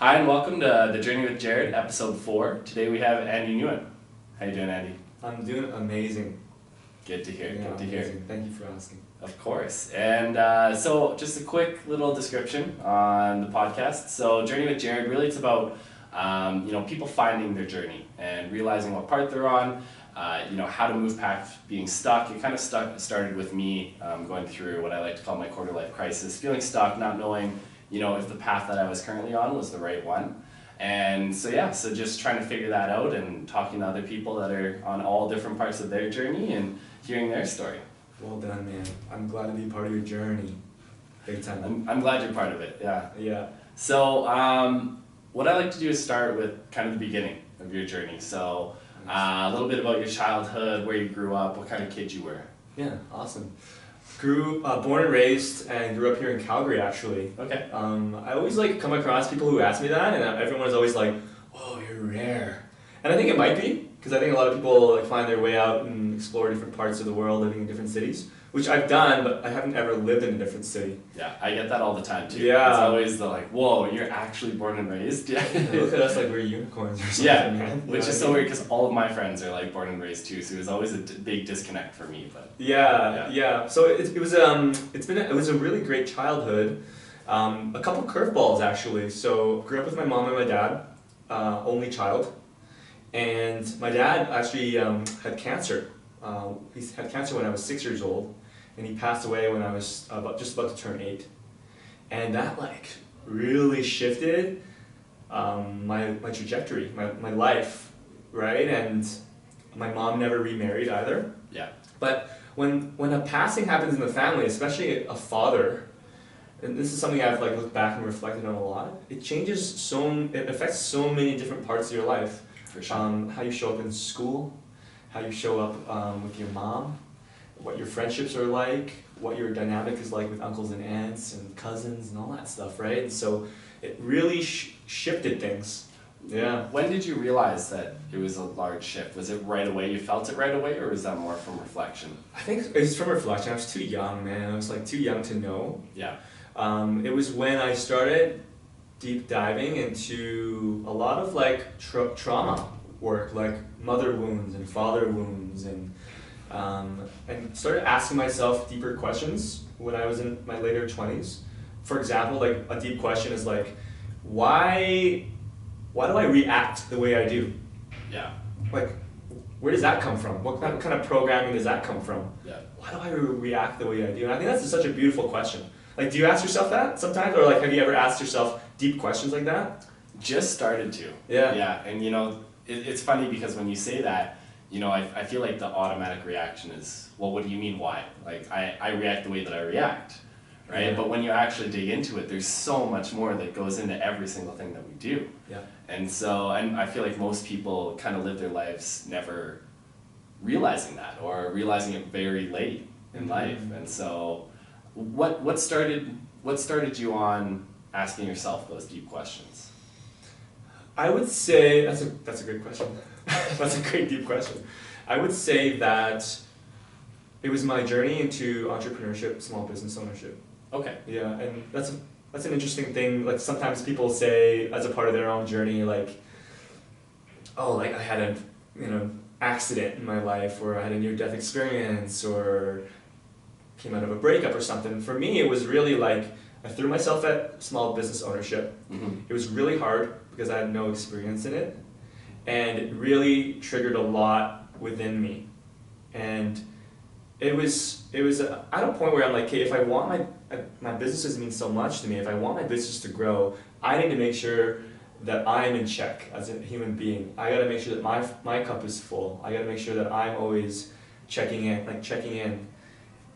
Hi and welcome to The Journey with Jared, episode 4. Today we have Andy Nguyen. How you doing, Andy? I'm doing amazing. Good to hear, Yeah, good to amazing. hear. Thank you for asking. Of course. And so just a quick little description on the podcast. So Journey with Jared, really it's about people finding their journey and realizing what part they're on, how to move past being stuck. It kind of started with me going through what I like to call my quarter life crisis, feeling stuck, not knowing if the path that I was currently on was the right one. And so just trying to figure that out and talking to other people that are on all different parts of their journey and hearing their story. Well done, man. I'm glad to be part of your journey. Big time. I'm glad you're part of it, yeah. Yeah. So what I like to do is start with kind of the beginning of your journey. So a little bit about your childhood, where you grew up, what kind of kid you were. Yeah, awesome. Born and raised and grew up here in Calgary, actually. Okay. I always come across people who ask me that, and everyone is always like, "Oh, you're rare," and I think it might be because I think a lot of people find their way out and explore different parts of the world, living in different cities, which I've done, but I haven't ever lived in a different city. Yeah, I get that all the time too. Yeah. It's always the whoa, you're actually born and raised. Yeah. Look at us like we're unicorns or something. Yeah, man. which is so weird because all of my friends are born and raised too, so it was always a big disconnect for me. But yeah. So it was a really great childhood. A couple curveballs actually. So grew up with my mom and my dad, only child, and my dad actually had cancer. He had cancer when I was 6 years old, and he passed away when I was just about to turn 8, and that really shifted my trajectory, my life, right? And my mom never remarried either. yeah, But when a passing happens in the family, especially a father, and this is something I've looked back and reflected on a lot, it affects so many different parts of your life. for sure. How you show up in school, how you show up with your mom, what your friendships are like, what your dynamic is like with uncles and aunts and cousins and all that stuff, right? And so it really shifted things. Yeah. When did you realize that it was a large shift? Was it right away? You felt it right away, or was that more from reflection? I think it's from reflection. I was too young, man. I was too young to know. Yeah. It was when I started deep diving into a lot of trauma work, like mother wounds and father wounds, and started asking myself deeper questions when I was in my later 20s. For example, a deep question is why do I react the way I do? Yeah. Where does that come from? What kind of programming does that come from? Yeah. Why do I react the way I do? And I think that's such a beautiful question. Do you ask yourself that sometimes? Or have you ever asked yourself deep questions like that? Just started to. Yeah. Yeah, and it's funny because when you say that, I feel like the automatic reaction is, well, what do you mean why? I react the way that I react, right? Yeah. But when you actually dig into it, there's so much more that goes into every single thing that we do. Yeah. And I feel like most people kind of live their lives never realizing that, or realizing it very late in life. And so what started you on asking yourself those deep questions? I would say that's a good question. That's a great deep question. I would say that it was my journey into entrepreneurship, small business ownership. Okay. Yeah, and that's an interesting thing. Sometimes people say as a part of their own journey, I had an accident in my life, or I had a near-death experience, or came out of a breakup or something. For me, it was really I threw myself at small business ownership. Mm-hmm. It was really hard because I had no experience in it, and it really triggered a lot within me. And it was at a point where I'm okay, if I want my businesses mean so much to me, if I want my business to grow, I need to make sure that I'm in check as a human being. I gotta make sure that my cup is full. I gotta make sure that I'm always checking in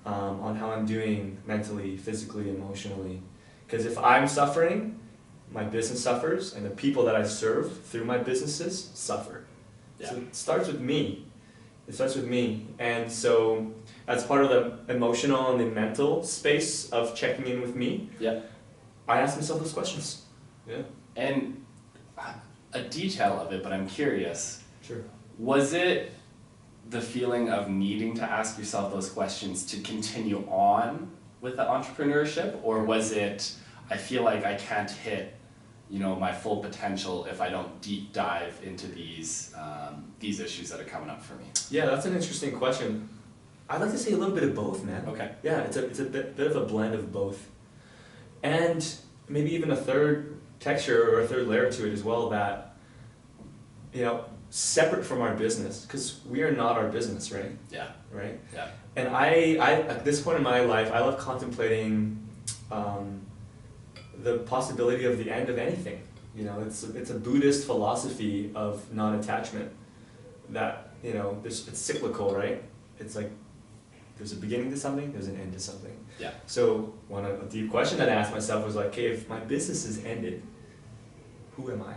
on how I'm doing mentally, physically, emotionally. Because if I'm suffering, my business suffers, and the people that I serve through my businesses suffer. Yeah. So it starts with me. And so as part of the emotional and the mental space of checking in with me, Yeah. I ask myself those questions. Yeah. And a detail of it, but I'm curious, Sure. was it the feeling of needing to ask yourself those questions to continue on with the entrepreneurship, or was it, I feel like I can't hit my full potential if I don't deep dive into these issues that are coming up for me? Yeah, that's an interesting question. I'd like to say a little bit of both, man. Okay. Yeah, it's a bit of a blend of both. And maybe even a third texture or a third layer to it as well, that, separate from our business, because we are not our business, right? Yeah. Right? Yeah. And I at this point in my life, I love contemplating the possibility of the end of anything. It's a Buddhist philosophy of non-attachment that, it's cyclical, right? It's like there's a beginning to something, there's an end to something. Yeah. So a deep question that I asked myself was like, okay, if my business is ended, who am I?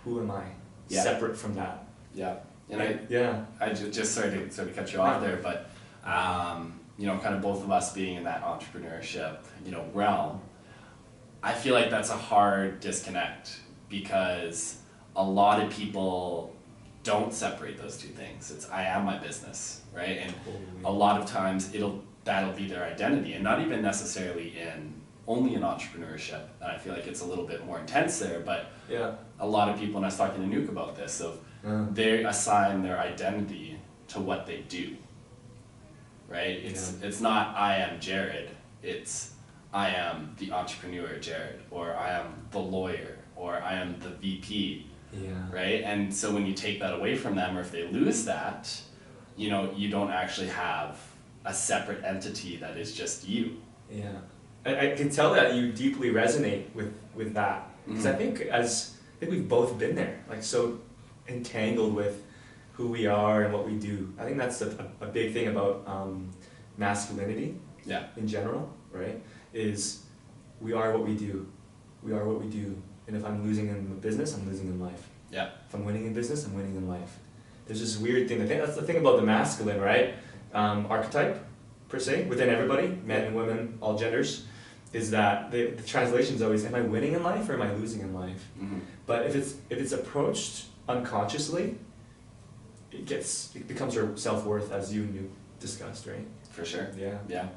Who am I? Yeah. Separate from that. Yeah. And I just sorry to sort of cut you off there, but kind of both of us being in that entrepreneurship, realm, I feel like that's a hard disconnect because a lot of people don't separate those two things. It's I am my business, right? And a lot of times that'll be their identity, and not even necessarily only in entrepreneurship. And I feel like it's a little bit more intense there, but a lot of people, and I was talking to Nuke about this, they assign their identity to what they do, right? It's not I am Jared, it's I am the entrepreneur Jared, or I am the lawyer, or I am the VP, right? And so when you take that away from them, or if they lose that, you don't actually have a separate entity that is just you. Yeah, I can tell that you deeply resonate with that, because I think we've both been there, like so entangled with who we are and what we do. I think that's a big thing about masculinity. Yeah. In general, right? Is we are what we do. We are what we do. And if I'm losing in business, I'm losing in life. Yeah. If I'm winning in business, I'm winning in life. There's this weird thing. I think that's the thing about the masculine, right? Archetype, per se, within everybody, men and women, all genders, is that the translation is always, am I winning in life or am I losing in life? Mm-hmm. But if it's approached unconsciously, it becomes your self-worth, as you discussed, right? For sure. Yeah. Yeah.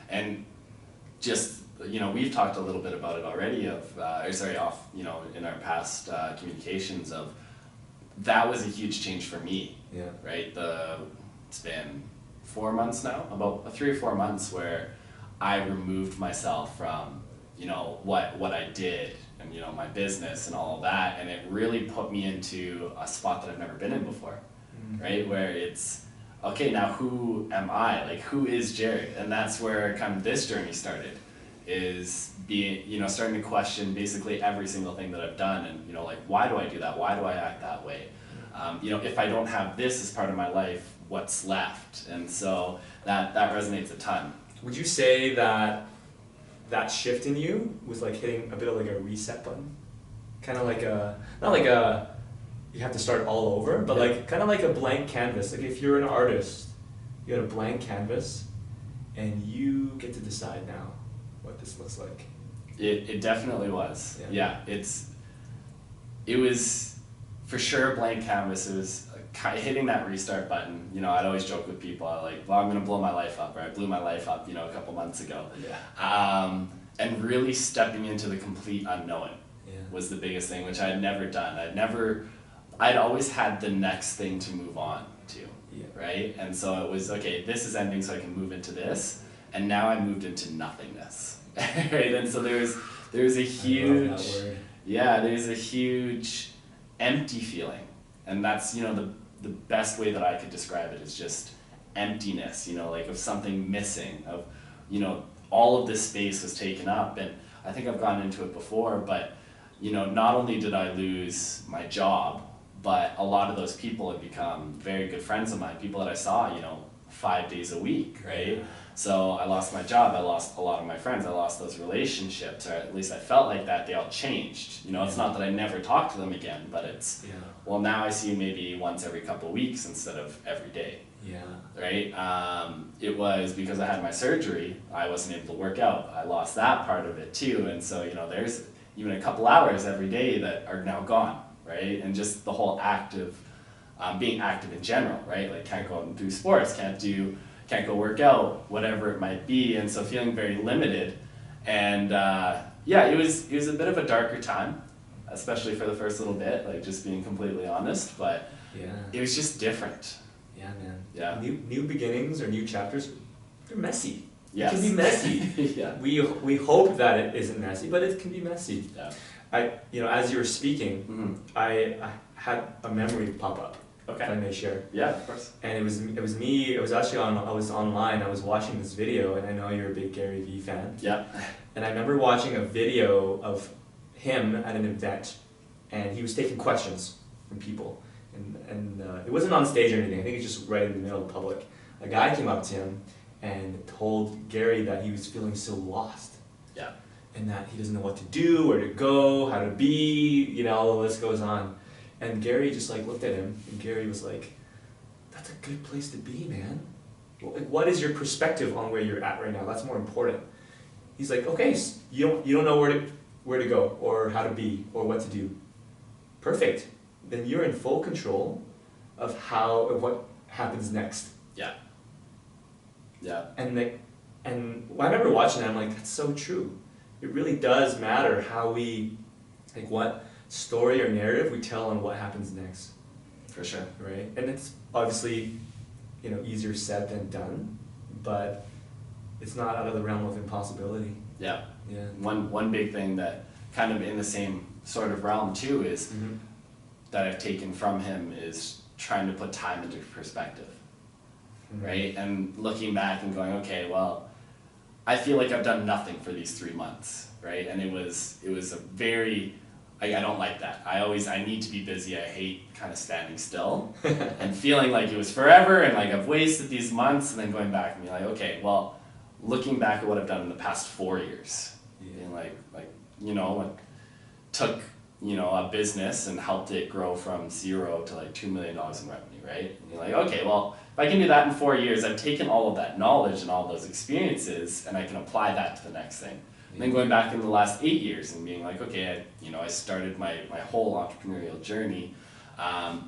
And just, we've talked a little bit about it already in our past communications of, that was a huge change for me. Yeah. Right? It's been 4 months now, about 3 or 4 months where I removed myself from, what I did and, my business and all of that. And it really put me into a spot that I've never been in before, right? Where it's, okay, now who am I? Like, who is Jared? And that's where kind of this journey started, is being, starting to question basically every single thing that I've done. And, like, why do I do that? Why do I act that way? If I don't have this as part of my life, what's left? And so that resonates a ton. Would you say that shift in you was like hitting a bit of like a reset button? Kind of like not like you have to start all over, but like kind of like a blank canvas. Like if you're an artist, you had a blank canvas and you get to decide now what this looks like. It definitely was. Yeah, it was for sure a blank canvas. It was hitting that restart button. I'd always joke with people, I'm gonna blow my life up, or I blew my life up, a couple months ago. Yeah. And really stepping into the complete unknown was the biggest thing, which I had never done. I'd always had the next thing to move on to, right? And so it was, okay, this is ending so I can move into this, and now I moved into nothingness, right? And so there's a huge, there's a huge empty feeling, and that's, the best way that I could describe it is just emptiness, like of something missing, of, all of this space was taken up. And I think I've gone into it before, but, not only did I lose my job, but a lot of those people had become very good friends of mine, people that I saw, 5 days a week, right? So I lost my job, I lost a lot of my friends, I lost those relationships, or at least I felt like that. They all changed. It's not that I never talked to them again, but it's, well, now I see you maybe once every couple of weeks instead of every day. Yeah. Right? It was because I had my surgery, I wasn't able to work out. I lost that part of it too, and so, there's even a couple hours every day that are now gone, right? And just the whole being active in general, right? Like, can't go and do sports, can't go work out, whatever it might be, and so feeling very limited. And yeah, it was a bit of a darker time, especially for the first little bit, like just being completely honest, but Yeah. it was just different. Yeah, man. Yeah. New beginnings or new chapters, they're messy. Yes. It can be messy. Yeah. We hope that it isn't messy, but it can be messy. Yeah. As you were speaking, Mm-hmm. I had a memory pop up. Okay. If I may share. Yeah, of course. And it was me. It was actually I was online. I was watching this video, and I know you're a big Gary Vee fan. Yeah. And I remember watching a video of him at an event, and he was taking questions from people, and it wasn't on stage or anything. I think it was just right in the middle of public. A guy came up to him and told Gary that he was feeling so lost. Yeah. And that he doesn't know what to do, where to go, how to be, the list goes on. And Gary just like looked at him, and Gary was like, "That's a good place to be, man. Like, what is your perspective on where you're at right now? That's more important." He's like, "Okay, you don't know where to go, or how to be, or what to do. Perfect. Then you're in full control of what happens next." Yeah. Yeah. And I remember watching that. I'm like, that's so true. It really does matter how we, like, what story or narrative we tell on what happens next. For sure. Right? And it's obviously, easier said than done, but it's not out of the realm of impossibility. Yeah. Yeah. One big thing that kind of in the same sort of realm too is Mm-hmm. that I've taken from him is trying to put time into perspective. Mm-hmm. Right? And looking back and going, okay, well, I feel like I've done nothing for these 3 months, right? And it was a very, I don't like that. I need to be busy. I hate kind of standing still and feeling like it was forever and like I've wasted these months, and then going back and being like, okay, well, looking back at what I've done in the past 4 years, being like took, a business and helped it grow from 0 to like $2 million in revenue, right? And you're like, okay, well, if I can do that in 4 years, I've taken all of that knowledge and all those experiences, and I can apply that to the next thing. And then going back in the last 8 years and being like, okay, I started my whole entrepreneurial journey,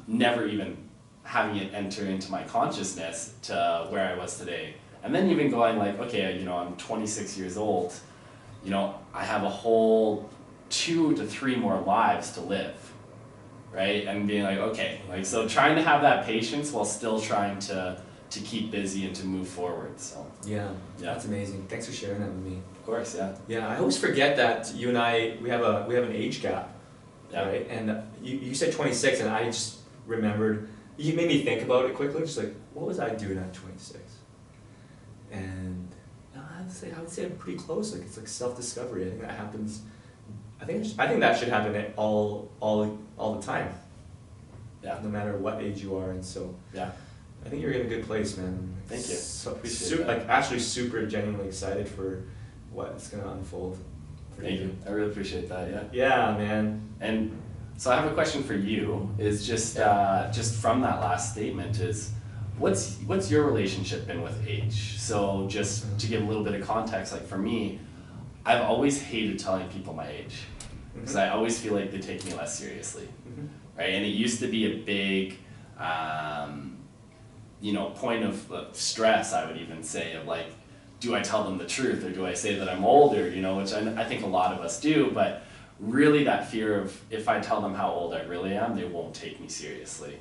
never even having it enter into my consciousness to where I was today. And then even going like, okay, I'm 26 years old, I have a whole 2 to 3 more lives to live, right? And being like, okay, so trying to have that patience while still trying to keep busy and to move forward. So Yeah, that's amazing. Thanks for sharing that with me. of course, yeah. Yeah, I always forget that you and I we have an age gap, Yeah. right? And you said 26, and I just remembered. You made me think about it quickly. Just like, what was I doing at 26? And I would say I'm pretty close. Like, it's like self-discovery. I think that happens. I think that should happen at all the time. Yeah. No matter what age you are, and so. Yeah. I think you're in a good place, man. Thank you. So, Appreciate that. like, actually super genuinely excited for what's gonna unfold for Thank you. I really appreciate that, yeah. Yeah, man. And so I have a question for you, is just from that last statement is, what's your relationship been with age? So just to give a little bit of context, like for me, I've always hated telling people my age, because I always feel like they take me less seriously, right? And it used to be a big, point of stress, I would even say, of like, do I tell them the truth, or do I say that I'm older, which I think a lot of us do, but really that fear of if I tell them how old I really am, they won't take me seriously,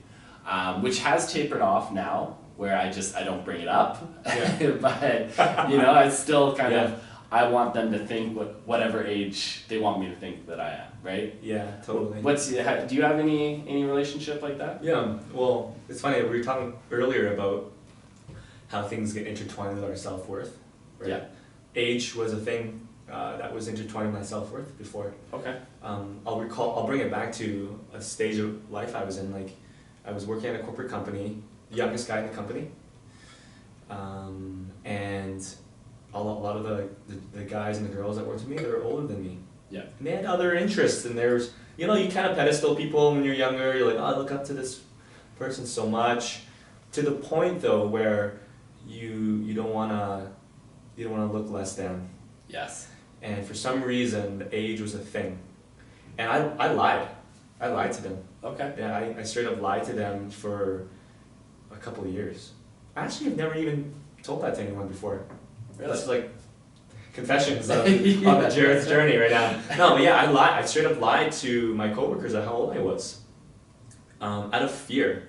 which has tapered off now, where I don't bring it up, Yeah. but I still kind of, I want them to think whatever age they want me to think that I am, right? Yeah, totally. Do you have any relationship like that? Yeah, well, it's funny, we were talking earlier about how things get intertwined with our self-worth, right? Yeah. Age was a thing that was intertwined with my self-worth before. Okay. I'll bring it back to a stage of life I was in. Like, I was working at a corporate company, the youngest guy in the company, and a lot of the guys and the girls that worked with me, they were older than me. Yeah. And they had other interests, and there's, you kind of pedestal people when you're younger. You're like, oh, I look up to this person so much, to the point though where you don't wanna look less than. Yes. And for some reason, age was a thing, and I lied. I lied to them. Okay. Yeah, I straight up lied to them for a couple of years. I actually have never even told that to anyone before. Really? It's like, confessions of on Jared's journey right now. No, but yeah, I lied. I straight up lied to my coworkers at how old I was, out of fear.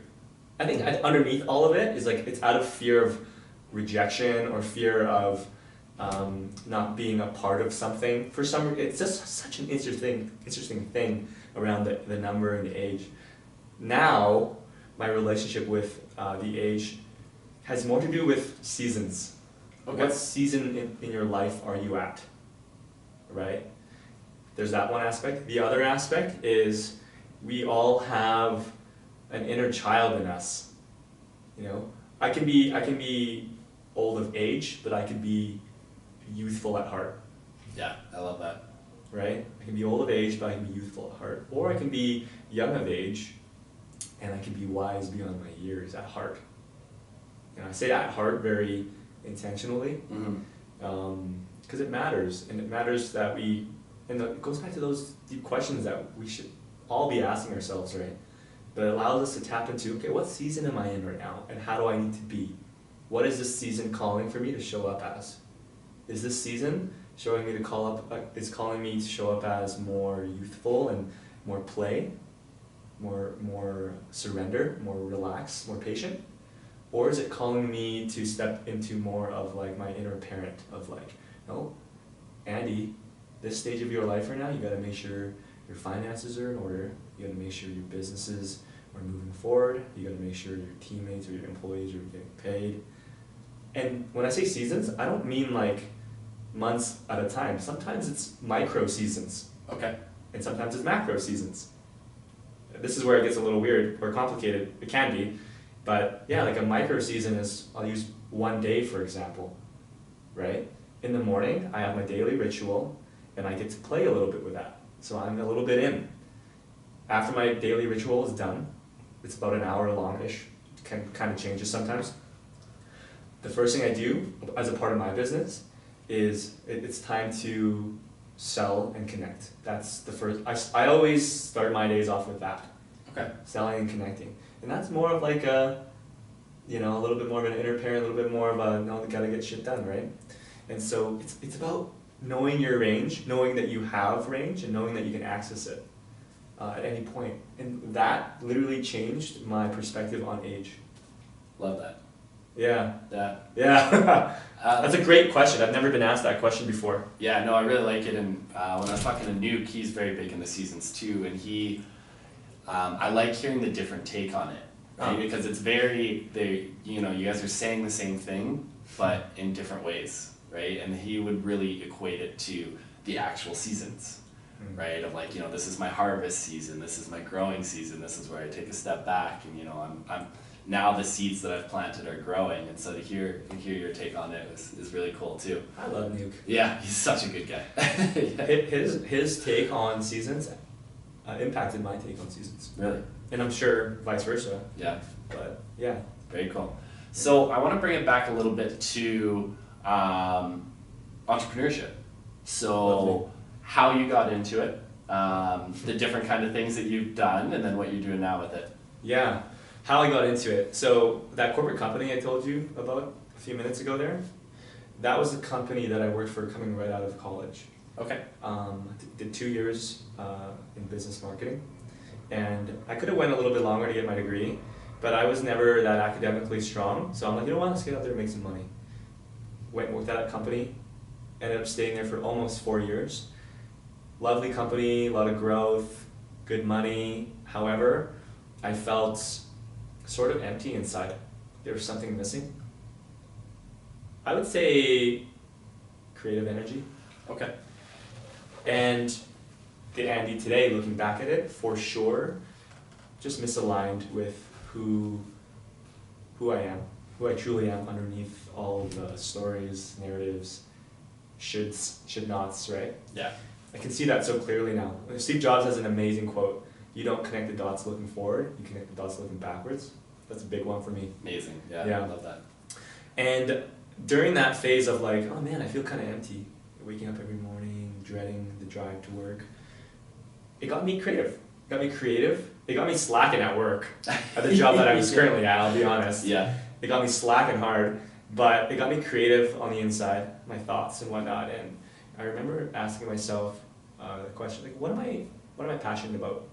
I think underneath all of it is like it's out of fear of rejection or fear of not being a part of something. For some, it's just such an interesting thing around the number and the age. Now, my relationship with the age has more to do with seasons. Okay. What season in your life are you at? Right? There's that one aspect. The other aspect is we all have an inner child in us. You know, I can be old of age, but I can be youthful at heart. Yeah, I love that. Right? I can be old of age, but I can be youthful at heart. Or I can be young of age, and I can be wise beyond my years at heart. And I say at heart very intentionally, because it matters, and it matters that it goes back to those deep questions that we should all be asking ourselves, right? But it allows us to tap into, okay, what season am I in right now, and how do I need to be? What is this season calling for me to show up as? Is this season calling me to show up as more youthful and more play, more surrender, more relaxed, more patient? Or is it calling me to step into more of like my inner parent of like, no, Andy, this stage of your life right now, you gotta make sure your finances are in order, you gotta make sure your businesses are moving forward, you gotta make sure your teammates or your employees are getting paid. And when I say seasons, I don't mean like months at a time. Sometimes it's micro seasons. Okay. And sometimes it's macro seasons. This is where it gets a little weird or complicated. It can be. But yeah, like a micro season is, I'll use one day for example, right? In the morning, I have my daily ritual and I get to play a little bit with that. So I'm a little bit in. After my daily ritual is done, it's about an hour long-ish, kind of changes sometimes. The first thing I do as a part of my business is it's time to sell and connect. That's the first, I always start my days off with that. Okay. Selling and connecting. And that's more of like a little bit more of an inner parent, a little bit more of a, no, gotta get shit done, right? And so it's about knowing your range, knowing that you have range, and knowing that you can access it at any point. And that literally changed my perspective on age. Love that. Yeah. Yeah. That's a great question. I've never been asked that question before. Yeah, no, I really like it. And when I was talking to Nuke, he's very big in the seasons too, and I like hearing the different take on it, right? Because it's you guys are saying the same thing, but in different ways, right? And he would really equate it to the actual seasons, right? Of like, this is my harvest season, this is my growing season, this is where I take a step back, and I'm now the seeds that I've planted are growing, and so to hear your take on it is really cool too. I love Nuke. Yeah, he's such a good guy. His take on seasons impacted my take on seasons. Really? And I'm sure vice versa. Yeah. But yeah. Very cool. So I want to bring it back a little bit to entrepreneurship. So Lovely. How you got into it, the different kind of things that you've done, and then what you're doing now with it. Yeah. How I got into it. So that corporate company I told you about a few minutes ago there, that was the company that I worked for coming right out of college. Okay. Did 2 years in business marketing, and I could have went a little bit longer to get my degree, but I was never that academically strong, so I'm like, you know what, let's get out there and make some money. Went and worked at that company, ended up staying there for almost 4 years. Lovely company, a lot of growth, good money. However, I felt sort of empty inside. There was something missing. I would say creative energy. Okay. And the Andy today, looking back at it, for sure, just misaligned with who I am, who I truly am underneath all of the stories, narratives, should nots, right? Yeah. I can see that so clearly now. Steve Jobs has an amazing quote: "You don't connect the dots looking forward, you connect the dots looking backwards." That's a big one for me. Amazing. Yeah. Yeah. I love that. And during that phase of like, oh man, I feel kind of empty, waking up every morning, dreading the drive to work, it got me creative. It got me slacking at work, at the job that I was currently at, I'll be honest. Yeah. It got me slacking hard, but it got me creative on the inside, my thoughts and whatnot. And I remember asking myself the question, like, what am I passionate about?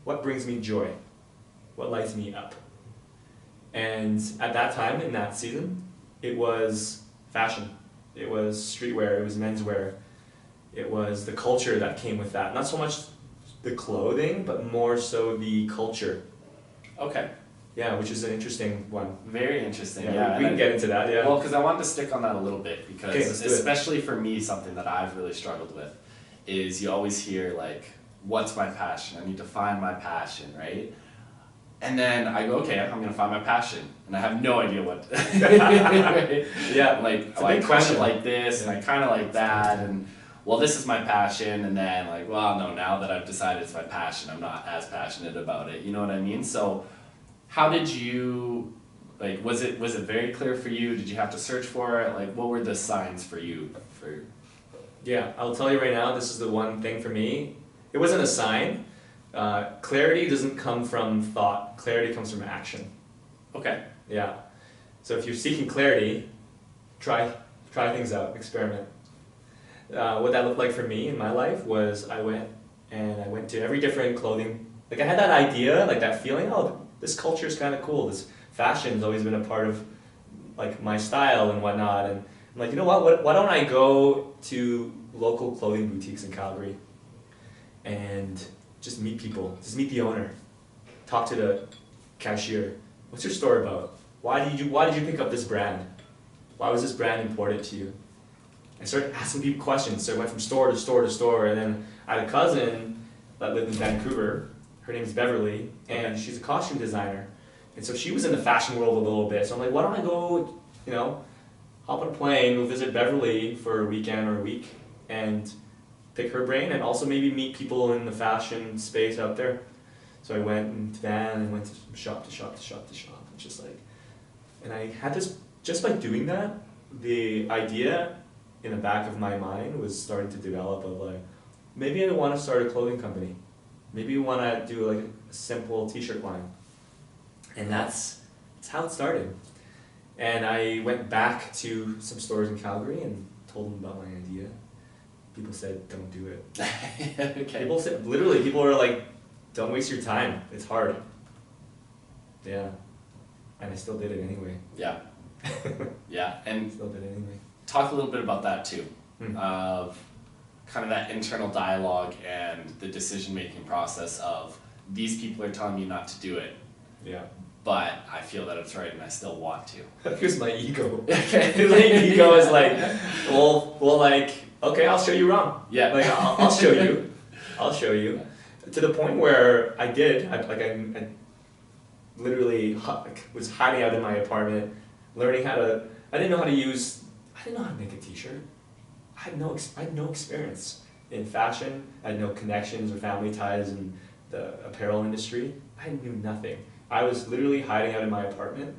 What brings me joy? What lights me up? And at that time, in that season, it was fashion. It was streetwear, it was menswear. It was the culture that came with that. Not so much the clothing, but more so the culture. Okay. Yeah, which is an interesting one. Very interesting. Yeah, we can get into that, yeah. Well, because I wanted to stick on that a little bit, because Okay, let's do it. especially for me, something that I've really struggled with is you always hear like, what's my passion? I need to find my passion, right? And then I go, okay, I'm gonna find my passion, and I have no idea what. Yeah, like, it's a oh, I big kind question. of like this, and I kind of like that, and well, this is my passion, and then like, well, no, now that I've decided it's my passion, I'm not as passionate about it. You know what I mean? So, how did you, like, was it very clear for you? Did you have to search for it? Like, what were the signs for you? Yeah, I'll tell you right now, this is the one thing for me. It wasn't a sign. Clarity doesn't come from thought. Clarity comes from action. Okay. Yeah. So if you're seeking clarity, try things out, experiment. What that looked like for me in my life was I went to every different clothing. Like I had that idea, like that feeling, oh, this culture is kind of cool. This fashion's always been a part of like my style and whatnot. And I'm like, you know what? Why don't I go to local clothing boutiques in Calgary and just meet people, just meet the owner, talk to the cashier. What's your store about? Why did you pick up this brand? Why was this brand important to you? I started asking people questions. So I went from store to store to store, and then I had a cousin that lived in Vancouver. Her name's Beverly, and she's a costume designer. And so she was in the fashion world a little bit. So I'm like, why don't I go, hop on a plane, go visit Beverly for a weekend or a week, and pick her brain, and also maybe meet people in the fashion space out there. So I went in van and went to shop to shop to shop to shop, and just like, and I had this, just by doing that, the idea in the back of my mind was starting to develop of like, maybe I want to start a clothing company. Maybe I want to do like a simple t-shirt line. And that's how it started. And I went back to some stores in Calgary and told them about my idea. People said, don't do it. Okay. People were like, don't waste your time. It's hard. Yeah. And I still did it anyway. Yeah. Yeah. And Still did it anyway. talk a little bit about that too, of kind of that internal dialogue and the decision-making process of these people are telling me not to do it, Yeah. but I feel that it's right and I still want to. Here's my ego. My ego is like, well, like, okay, I'll show you wrong. Yeah. Like, I'll show you. I'll show you. To the point where I literally was hiding out in my apartment, learning how to, I didn't know how to make a t-shirt. I had no experience in fashion. I had no connections or family ties in the apparel industry. I knew nothing. I was literally hiding out in my apartment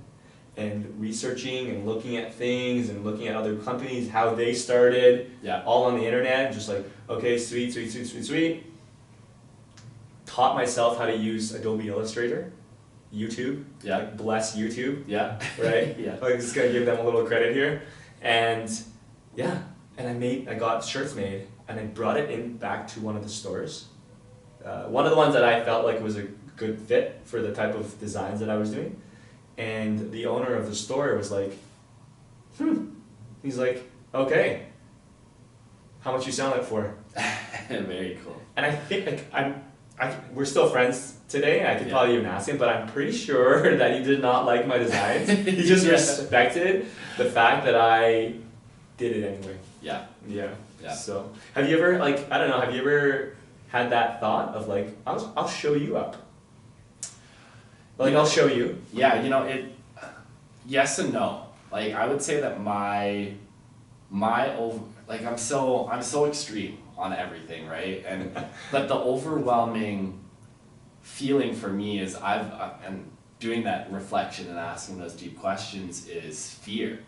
and researching and looking at things and looking at other companies, how they started, all on the internet, just like, okay, sweet. Taught myself how to use Adobe Illustrator, YouTube, like bless YouTube, right? Yeah. Like just gonna give them a little credit here. And I got shirts made and I brought it back to one of the stores. One of the ones that I felt like was a good fit for the type of designs that I was doing. And the owner of the store was like, He's like, okay, how much you selling it for? Very cool. And I think we're still friends today. I could probably even ask him, but I'm pretty sure that he did not like my designs. He just respected the fact that I did it anyway. Yeah. So, have you ever have you ever had that thought of like, I'll show you up? Like, I'll show you. Yeah, yes and no. Like, I would say that I'm so extreme on everything, right? And but the overwhelming feeling for me is and doing that reflection and asking those deep questions is fear.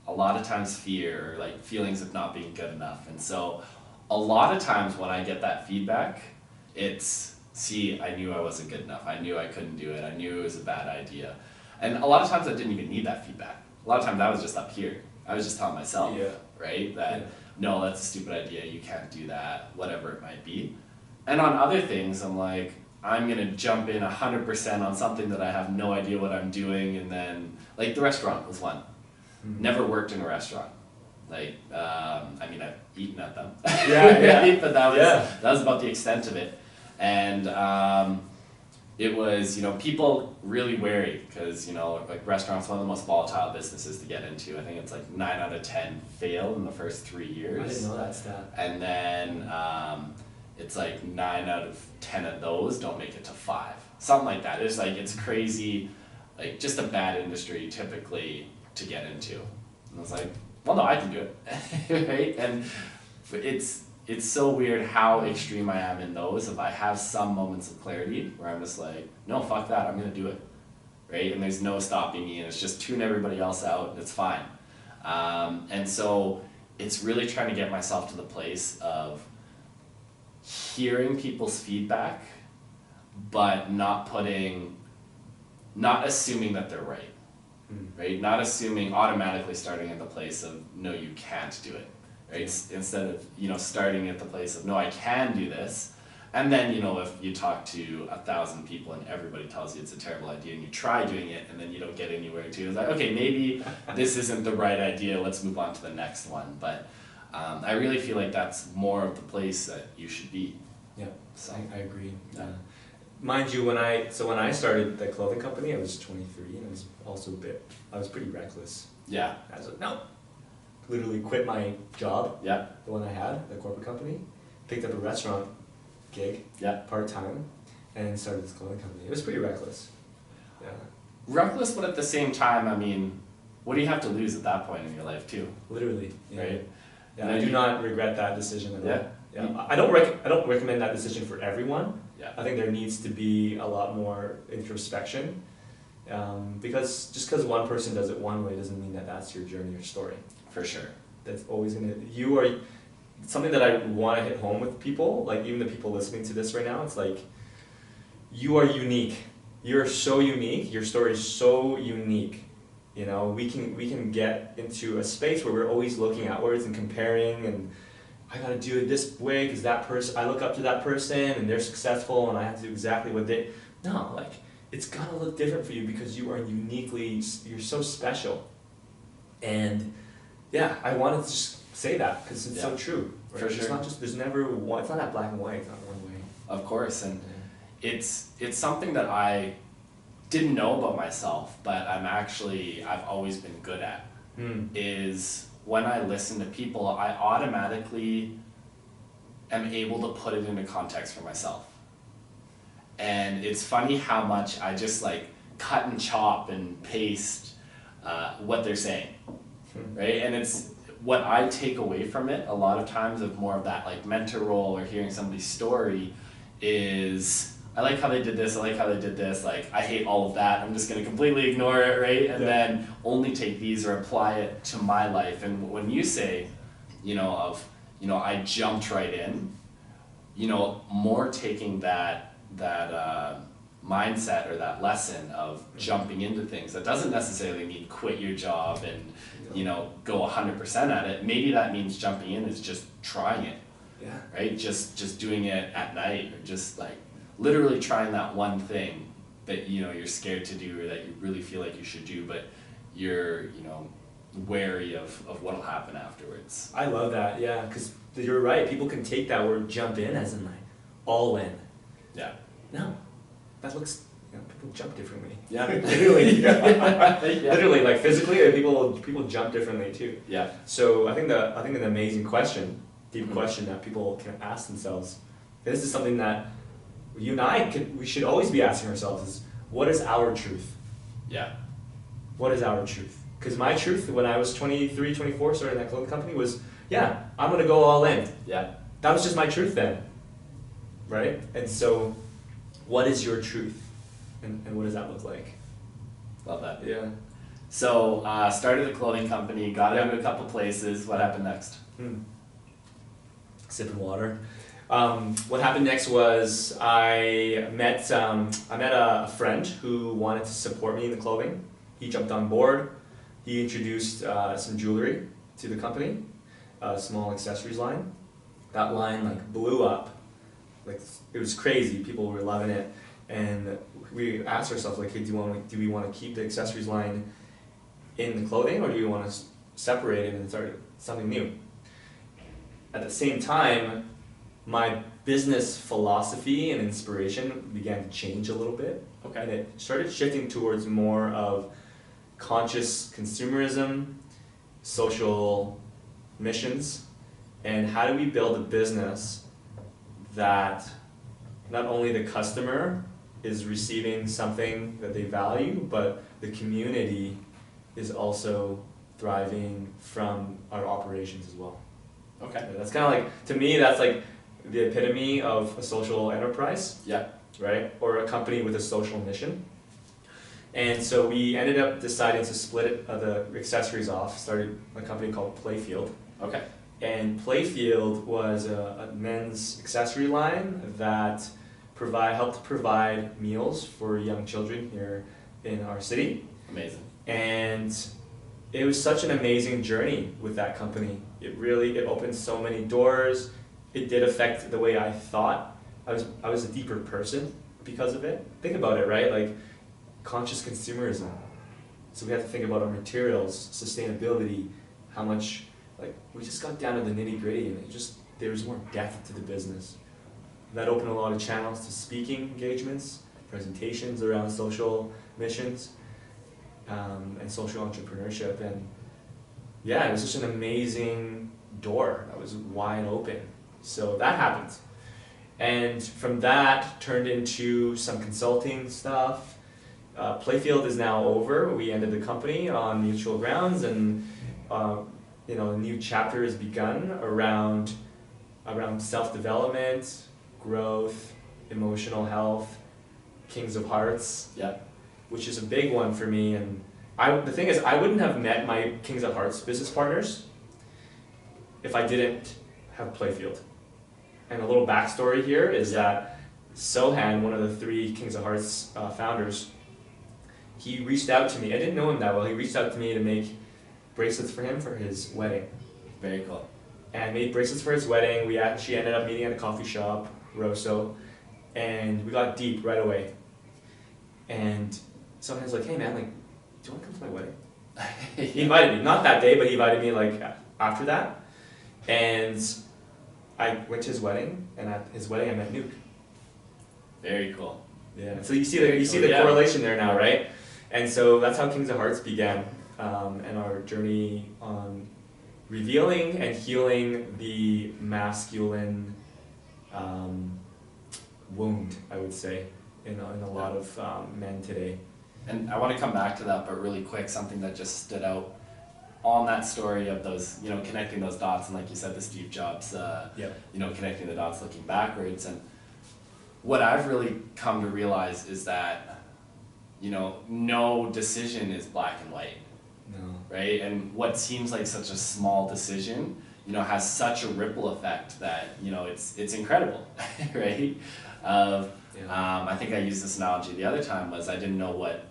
A lot of times fear, or like feelings of not being good enough. And so a lot of times when I get that feedback, it's, see, I knew I wasn't good enough. I knew I couldn't do it. I knew it was a bad idea. And a lot of times I didn't even need that feedback. A lot of times I was just up here. I was just telling myself, right, that no, that's a stupid idea, you can't do that, whatever it might be. And on other things, I'm like, I'm gonna jump in 100% on something that I have no idea what I'm doing, and then, like the restaurant was one. Never worked in a restaurant. Like, I mean, I've eaten at them. Yeah. But that was about the extent of it. And it was, you know, people really wary because, you know, like restaurants, one of the most volatile businesses to get into. I think it's like 9 out of 10 fail in the first 3 years. I didn't know that stat. And then it's like 9 out of 10 of those don't make it to 5. Something like that. It's like, it's crazy, like just a bad industry typically to get into. And I was like, well, no, I can do it, right? And it's so weird how extreme I am in those. If I have some moments of clarity where I'm just like, no, fuck that, I'm gonna do it, right? And there's no stopping me, and it's just tune everybody else out, and it's fine. And so it's really trying to get myself to the place of hearing people's feedback, but not assuming that they're right. Right? Not assuming, automatically starting at the place of, no, you can't do it, right? Instead of, you know, starting at the place of, no, I can do this. And then, you know, if you talk to 1,000 people and everybody tells you it's a terrible idea and you try doing it and then you don't get anywhere too, it's like, okay, maybe this isn't the right idea, let's move on to the next one. But I really feel like that's more of the place that you should be. Yeah, So, I agree. Yeah. Mind you, when I started the clothing company, I was 23, and I was pretty reckless. Yeah. I was like, no. Literally quit my job, Yeah. the one I had, the corporate company, picked up a restaurant gig, Yeah. part-time, and started this clothing company. It was pretty reckless. Yeah. Reckless, but at the same time, I mean, what do you have to lose at that point in your life too? Literally. Yeah. Right? Yeah, I do not regret that decision at all. Yeah. Yeah. I don't recommend that decision for everyone. Yeah. I think there needs to be a lot more introspection, because just because one person does it one way doesn't mean that that's your journey or story. For sure. That's always something that I want to hit home with people, like even the people listening to this right now. It's like, you are unique. You're so unique. Your story is so unique. You know, we can get into a space where we're always looking outwards and comparing, and I gotta do it this way because that person, I look up to that person and they're successful and I have to do exactly what they. No, like, it's gotta look different for you because you are you're so special. And yeah, I wanted to just say that because it's so true. Right? For sure. It's not just, there's never one, it's not that black and white, it's not one way. Of course, and it's something that I didn't know about myself, but I've always been good at, is when I listen to people, I automatically am able to put it into context for myself. And it's funny how much I just like cut and chop and paste what they're saying, right? And it's what I take away from it a lot of times of more of that like mentor role or hearing somebody's story is, I like how they did this, I like how they did this, like I hate all of that, I'm just going to completely ignore it, right? And then only take these or apply it to my life. And when you say, I jumped right in, more taking that mindset or that lesson of jumping into things, that doesn't necessarily mean quit your job and go 100% at it. Maybe that means jumping in is just trying it, right? Just doing it at night, or just like literally trying that one thing that you're scared to do or that you really feel like you should do, but you're wary of what'll happen afterwards. I love that, yeah, because you're right. People can take that word "jump in" as in like all in. Yeah. No, that looks. People jump differently. Yeah. Literally. Literally, like physically, people jump differently too. Yeah. So I think an amazing question, deep question that people can ask themselves. And this is something that you and we should always be asking ourselves: is what is our truth? Yeah. What is our truth? Because my truth when I was 23, 24, starting that clothing company was, I'm gonna go all in. Yeah. That was just my truth then, right? And so, what is your truth, and what does that look like? Love that. Yeah. So, started a clothing company, got into a couple places. What happened next? Sipping water. What happened next was I met a friend who wanted to support me in the clothing. He jumped on board. He introduced some jewelry to the company, a small accessories line. That line like blew up, like it was crazy. People were loving it, and we asked ourselves like, hey, do we want to keep the accessories line in the clothing, or do we want to separate it and start something new? At the same time, my business philosophy and inspiration began to change a little bit. Okay. And it started shifting towards more of conscious consumerism, social missions, and how do we build a business that not only the customer is receiving something that they value, but the community is also thriving from our operations as well. Okay. That's kind of like, to me, that's like the epitome of a social enterprise. Yeah. Right? Or a company with a social mission. And so we ended up deciding to split the accessories off, started a company called Playfield. Okay. And Playfield was a men's accessory line that helped provide meals for young children here in our city. Amazing. And it was such an amazing journey with that company. It opened so many doors. It did affect the way I thought. I was a deeper person because of it. Think about it, right? Like conscious consumerism. So we have to think about our materials, sustainability, how much, like we just got down to the nitty gritty, and there was more depth to the business. That opened a lot of channels to speaking engagements, presentations around social missions, and social entrepreneurship. And yeah, it was just an amazing door that was wide open. So that happened. And from that turned into some consulting stuff. Playfield is now over. We ended the company on mutual grounds, and a new chapter has begun around self-development, growth, emotional health, Kings of Hearts. Yeah. Which is a big one for me. And the thing is, I wouldn't have met my Kings of Hearts business partners if I didn't have Playfield. And a little backstory here is that Sohan, one of the 3 Kings of Hearts founders, he reached out to me. I didn't know him that well. He reached out to me to make bracelets for him for his wedding. Very cool. And I made bracelets for his wedding. We actually ended up meeting at a coffee shop, Rosso, and we got deep right away. And Sohan was like, hey man, like, do you want to come to my wedding? He invited me, not that day, but he invited me like after that. And I went to his wedding, and at his wedding I met Nuke. Very cool. Yeah. So you see the correlation there now, right? And so that's how Kings of Hearts began, and our journey on revealing and healing the masculine wound, I would say, in a lot of men today. And I want to come back to that, but really quick, something that just stood out on that story of those, connecting those dots, and like you said, the Steve Jobs, connecting the dots looking backwards. And what I've really come to realize is that, no decision is black and white. No. Right? And what seems like such a small decision, has such a ripple effect that, it's incredible, right? I think I used this analogy the other time, was I didn't know what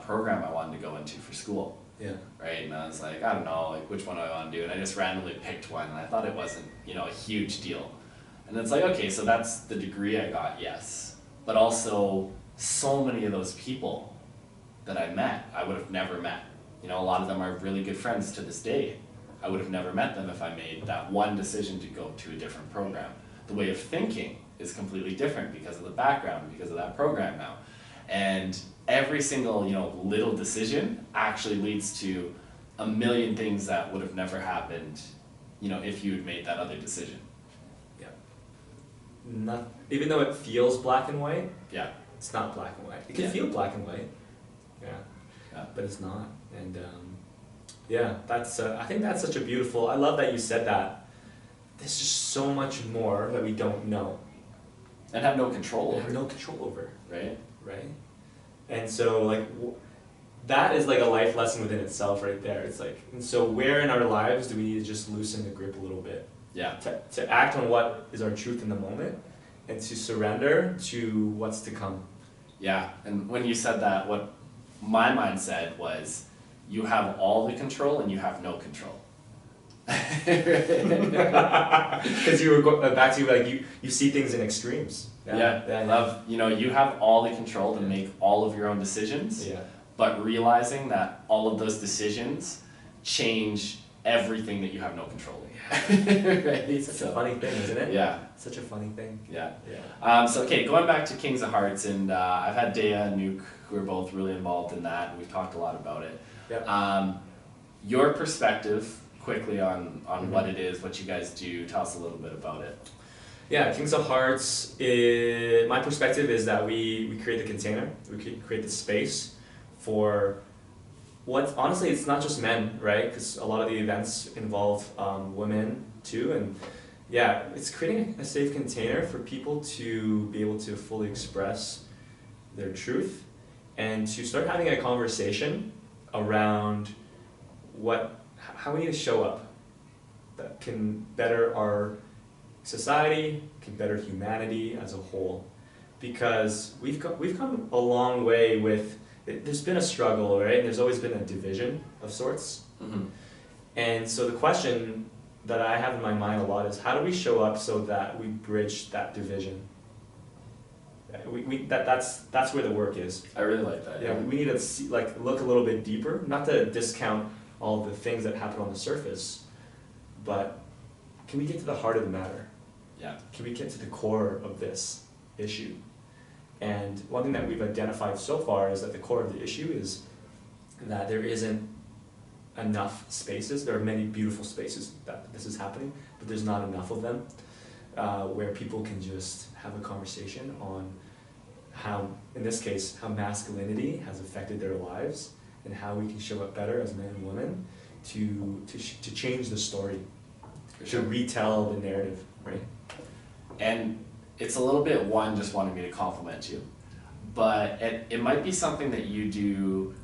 program I wanted to go into for school. Yeah. Right, and I was like, I don't know, like which one do I want to do, and I just randomly picked one, and I thought it wasn't, a huge deal. And it's like, okay, so that's the degree I got, yes, but also so many of those people that I met, I would have never met. A lot of them are really good friends to this day. I would have never met them if I made that one decision to go to a different program. The way of thinking is completely different because of the background, because of that program now. And every single, little decision actually leads to a million things that would have never happened, if you had made that other decision. Yeah. Even though it feels black and white, yeah, it's not black and white. It can feel black and white, but it's not. And that's I think that's such a beautiful. I love that you said that. There's just so much more that we don't know and have no control over. Have no control over, right? Right. And so like that is like a life lesson within itself, right there. It's like, and so where in our lives do we need to just loosen the grip a little bit? Yeah. To act on what is our truth in the moment, and to surrender to what's to come. Yeah, and when you said that, what my mind said was, you have all the control and you have no control. Because you were back to like you see things in extremes. I love, you have all the control to make all of your own decisions, but realizing that all of those decisions change everything that you have no control in. Right? It's such a funny thing, isn't it? Yeah. Such a funny thing. Yeah. So okay, going back to Kings of Hearts, and I've had Dea and Nuke, who are both really involved in that, and we've talked a lot about it. Yep. Your perspective, quickly, on what it is, what you guys do, tell us a little bit about it. Yeah, Kings of Hearts, my perspective is that we create the container, we create the space for what, honestly, it's not just men, right? Because a lot of the events involve women too, and yeah, it's creating a safe container for people to be able to fully express their truth and to start having a conversation around how we need to show up that can better our society, can better humanity as a whole. Because we've come a long way with, there's been a struggle, right? There's always been a division of sorts. Mm-hmm. And so the question that I have in my mind a lot is, how do we show up so that we bridge that division? That's where the work is. I really like that. Yeah, we need to see, look a little bit deeper, not to discount all the things that happen on the surface, but can we get to the heart of the matter? Yeah. Can we get to the core of this issue? And one thing that we've identified so far is that the core of the issue is that there isn't enough spaces. There are many beautiful spaces that this is happening, but there's not enough of them where people can just have a conversation on how, in this case, how masculinity has affected their lives and how we can show up better as men and women to change the story, to retell the narrative, right? And it's a little bit, just wanting me to compliment you, but it might be something that you do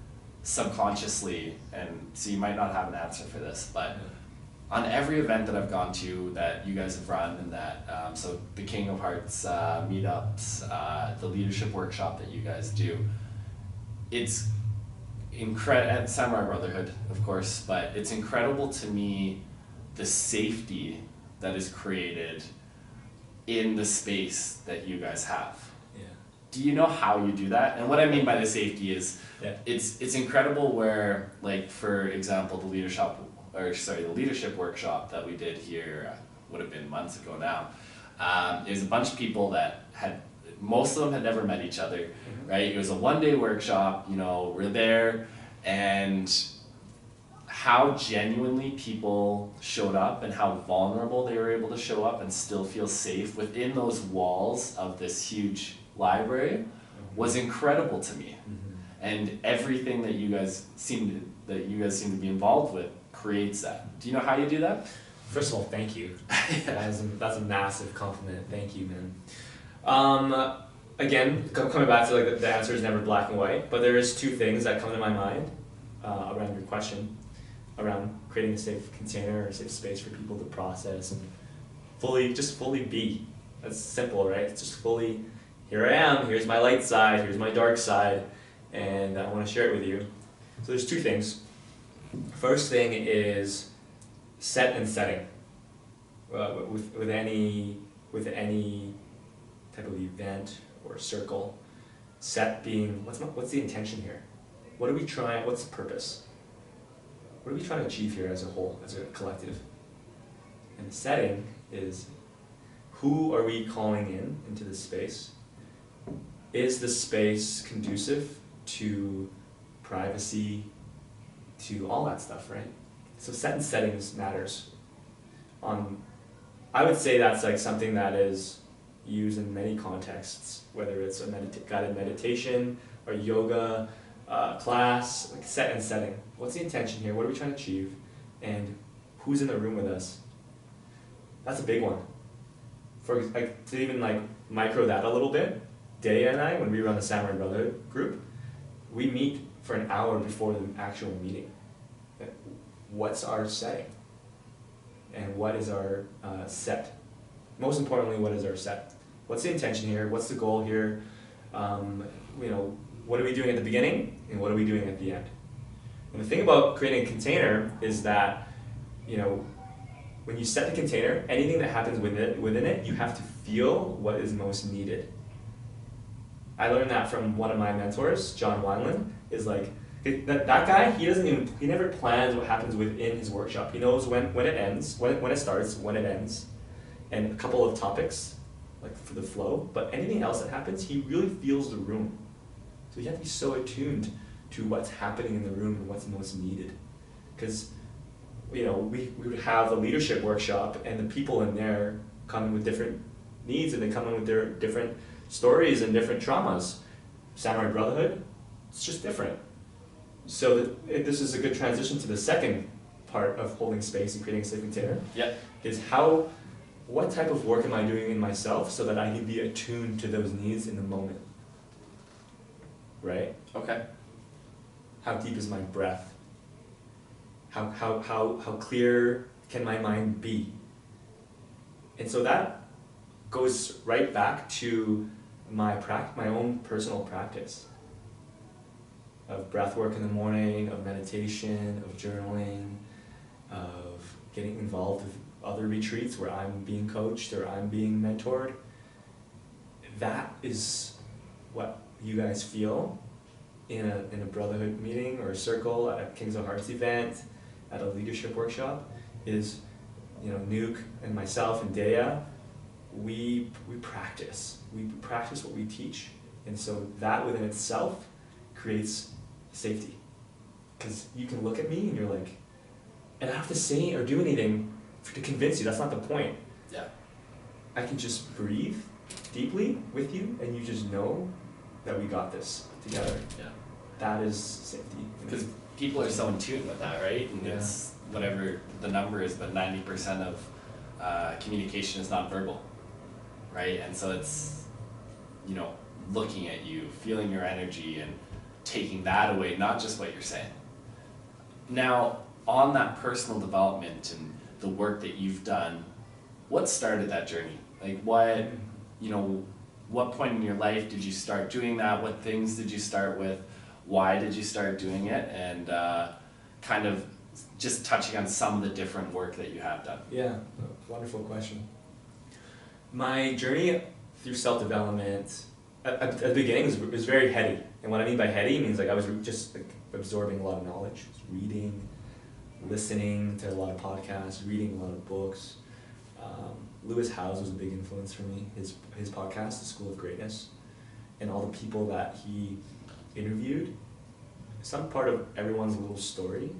subconsciously, and so you might not have an answer for this, but on every event that I've gone to that you guys have run, and that, so the King of Hearts meetups, the leadership workshop that you guys do, it's incredible, at Samurai Brotherhood, of course, but it's incredible to me the safety that is created in the space that you guys have. Yeah. Do you know how you do that? And what I mean by the safety is, Yeah. it's incredible where, like, for example, the leadership workshop that we did here would have been months ago now. There's a bunch of people that most of them had never met each other, right? It was a one-day workshop, we're there, and how genuinely people showed up and how vulnerable they were able to show up and still feel safe within those walls of this huge library was incredible to me. And everything that you guys seem to be involved with creates that. Do you know how you do that? First of all, thank you. That's a massive compliment. Thank you, man. Again, coming back to the answer is never black and white, but there is two things that come to my mind around your question, around creating a safe container or a safe space for people to process and fully be. That's simple, right? It's just fully, here I am, here's my light side, here's my dark side, and I want to share it with you. So there's two things. First thing is set and setting. With any type of event or circle, set being what's the intention here? What are we trying? What's the purpose? What are we trying to achieve here as a whole, as a collective? And the setting is, who are we calling into this space? Is this space conducive to privacy, to all that stuff, right? So set and settings matters. I would say that's like something that is used in many contexts, whether it's a guided meditation or yoga class, like set and setting. What's the intention here? What are we trying to achieve? And who's in the room with us? That's a big one. To even micro that a little bit, Dea and I, when we run the Samurai Brotherhood group, we meet for an hour before the actual meeting. What's our setting? And what is our set? Most importantly, what is our set? What's the intention here? What's the goal here? What are we doing at the beginning, and what are we doing at the end? And the thing about creating a container is that, when you set the container, anything that happens within it, you have to feel what is most needed. I learned that from one of my mentors, John Wineland, is like, that guy, he never plans what happens within his workshop. He knows when it ends, when it starts, when it ends, and a couple of topics, like for the flow, but anything else that happens, he really feels the room. So you have to be so attuned to what's happening in the room and what's most needed. Because, we would have a leadership workshop, and the people in there come in with different needs, and they come in with their different stories and different traumas. Samurai Brotherhood, it's just different. So this is a good transition to the second part of holding space and creating a safe container. Yeah. Is what type of work am I doing in myself so that I can be attuned to those needs in the moment? Right? Okay. How deep is my breath? How clear can my mind be? And so that goes right back to my own personal practice of breath work in the morning, of meditation, of journaling, of getting involved with other retreats where I'm being coached or I'm being mentored. That is what you guys feel in a brotherhood meeting or a circle, at a Kings of Hearts event, at a leadership workshop, is, Nuke and myself and Dea, we practice. We practice what we teach. And so that within itself creates safety. Because you can look at me and you're like, and I don't have to say or do anything to convince you. That's not the point. Yeah. I can just breathe deeply with you, and you just know that we got this together. Yeah. That is safety. Because people are so in tune with that, right? And Yeah. it's whatever the number is, but 90% of communication is nonverbal, right? And so it's, looking at you, feeling your energy, and taking that away, not just what you're saying. Now, on that personal development and the work that you've done, what started that journey? Like what point in your life did you start doing that? What things did you start with? Why did you start doing it? And kind of just touching on some of the different work that you have done. Yeah, wonderful question. My journey through self-development at the beginning was very heady. And what I mean by heady means like I was just absorbing a lot of knowledge, reading, listening to a lot of podcasts, reading a lot of books. Lewis Howes was a big influence for me. His podcast, The School of Greatness, and all the people that he interviewed. Some part of everyone's little story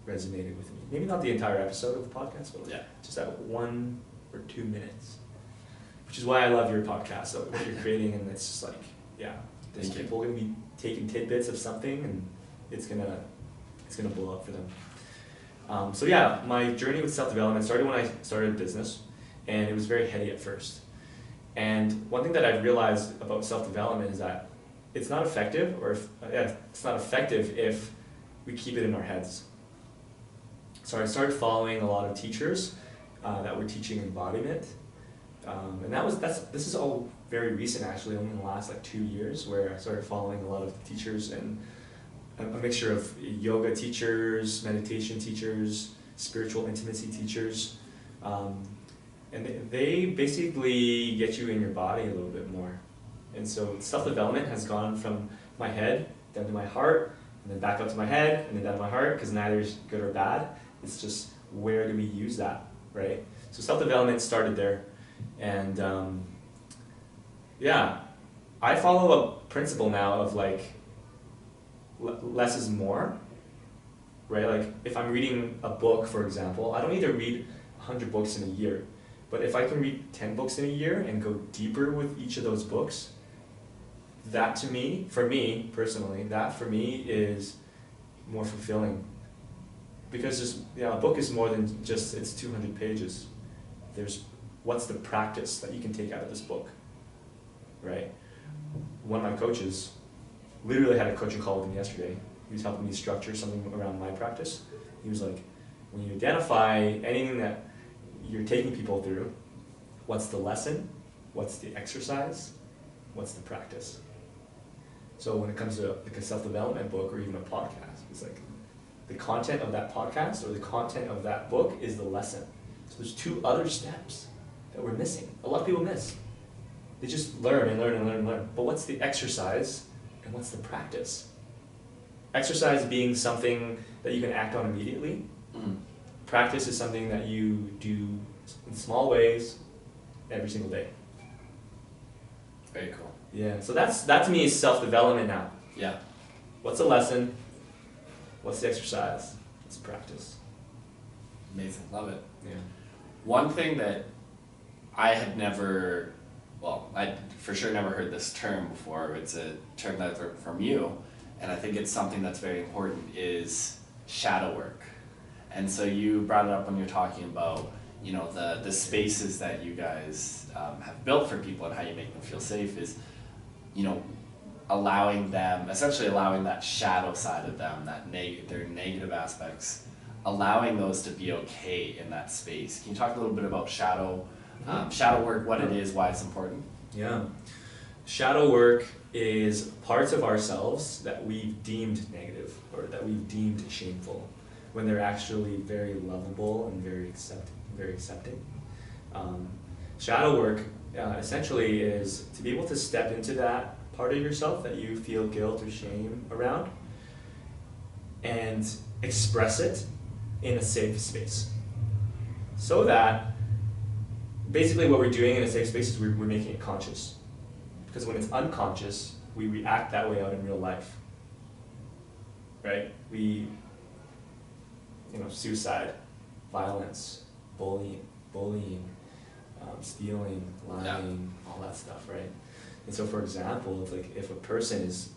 resonated with me. Maybe not the entire episode of the podcast, but just that 1 or 2 minutes. Which is why I love your podcast, what you're creating, and it's just like, there's people gonna be taking tidbits of something, and it's gonna blow up for them. My journey with self-development started when I started a business, and it was very heady at first. And one thing that I've realized about self-development is that it's not effective, if we keep it in our heads. So I started following a lot of teachers that were teaching embodiment, and this is all very recent, actually, only in the last 2 years, where I started following a lot of teachers, and a mixture of yoga teachers, meditation teachers, spiritual intimacy teachers, and they basically get you in your body a little bit more. And so self-development has gone from my head down to my heart, and then back up to my head, and then down to my heart, because neither is good or bad. It's just, where do we use that, right? So self-development started there, and I follow a principle now of less is more, right? Like if I'm reading a book, for example, I don't need to read 100 books in a year, but if I can read 10 books in a year and go deeper with each of those books, that for me personally, is more fulfilling. Because a book is more than just its 200 pages. There's what's the practice that you can take out of this book, right? One of my coaches literally had a coaching call with me yesterday. He was helping me structure something around my practice. He was like, when you identify anything that you're taking people through, what's the lesson, what's the exercise, what's the practice? So when it comes to a self-development book or even a podcast, it's like the content of that podcast or the content of that book is the lesson. So there's 2 other steps that we're missing. A lot of people miss. They just learn and learn and learn and learn. But what's the exercise and what's the practice? Exercise being something that you can act on immediately. Practice is something that you do in small ways every single day. Very cool. Yeah, so that to me is self-development now. Yeah. What's the lesson? What's the exercise? What's practice? Amazing. Love it. Yeah. One thing that I had never, well, I for sure never heard this term before. It's a term that I've learned from you, and I think it's something that's very important, is shadow work. And so you brought it up when you're talking about, the spaces that you guys have built for people and how you make them feel safe is, allowing that shadow side of them, their negative aspects, allowing those to be okay in that space. Can you talk a little bit about shadow work, what it is, why it's important? Yeah. Shadow work is parts of ourselves that we've deemed negative or that we've deemed shameful, when they're actually very lovable and very accepting. Shadow work essentially is to be able to step into that part of yourself that you feel guilt or shame around and express it in a safe space. So that basically what we're doing in a safe space is we're making it conscious. Because when it's unconscious, we react that way out in real life. Right? Suicide, violence, bullying, stealing, lying, all that stuff, right? And so, for example, it's like if a person is,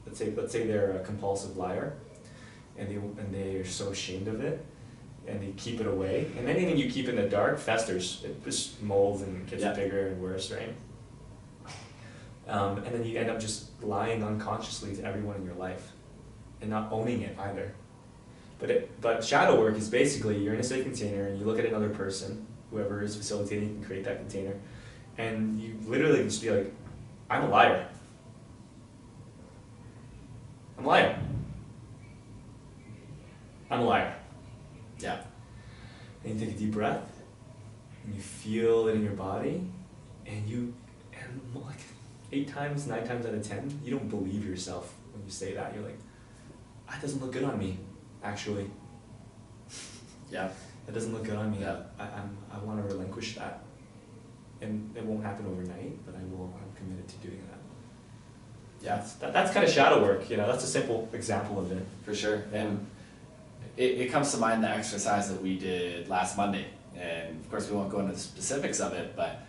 let's say they're a compulsive liar, and they are so ashamed of it, and they keep it away, and anything you keep in the dark festers, it just molds and gets bigger and worse, right? And then you end up just lying unconsciously to everyone in your life, and not owning it either. But shadow work is basically you're in a safe container and you look at another person, whoever is facilitating can create that container, and you literally just be like, I'm a liar. I'm a liar. I'm a liar. Yeah. And you take a deep breath, and you feel it in your body, and like 8 times, 9 times out of 10, you don't believe yourself when you say that. You're like, that doesn't look good on me. Actually, yeah, that doesn't look good on me. Yeah. I want to relinquish that, and it won't happen overnight. But I'm committed to doing that. Yeah, that's kind of shadow work. That's a simple example of it. For sure. And it comes to mind the exercise that we did last Monday, and of course we won't go into the specifics of it, but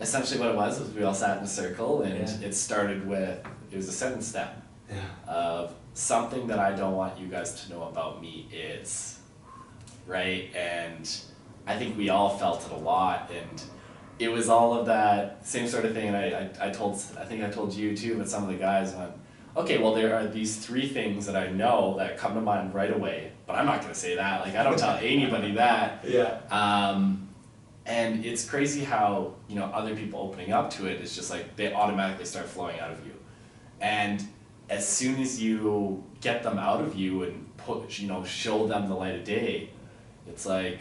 essentially what it was we all sat in a circle, and it started with, it was a sentence step of something that I don't want you guys to know about me is, right? And I think we all felt it a lot, and it was all of that same sort of thing. And I think I told you too, but some of the guys went, okay, well there are these 3 things that I know that come to mind right away, but I'm not gonna say that. Like I don't tell anybody that. Yeah. And it's crazy how, other people opening up to it is just like they automatically start flowing out of you. And as soon as you get them out of you and show them the light of day, it's like,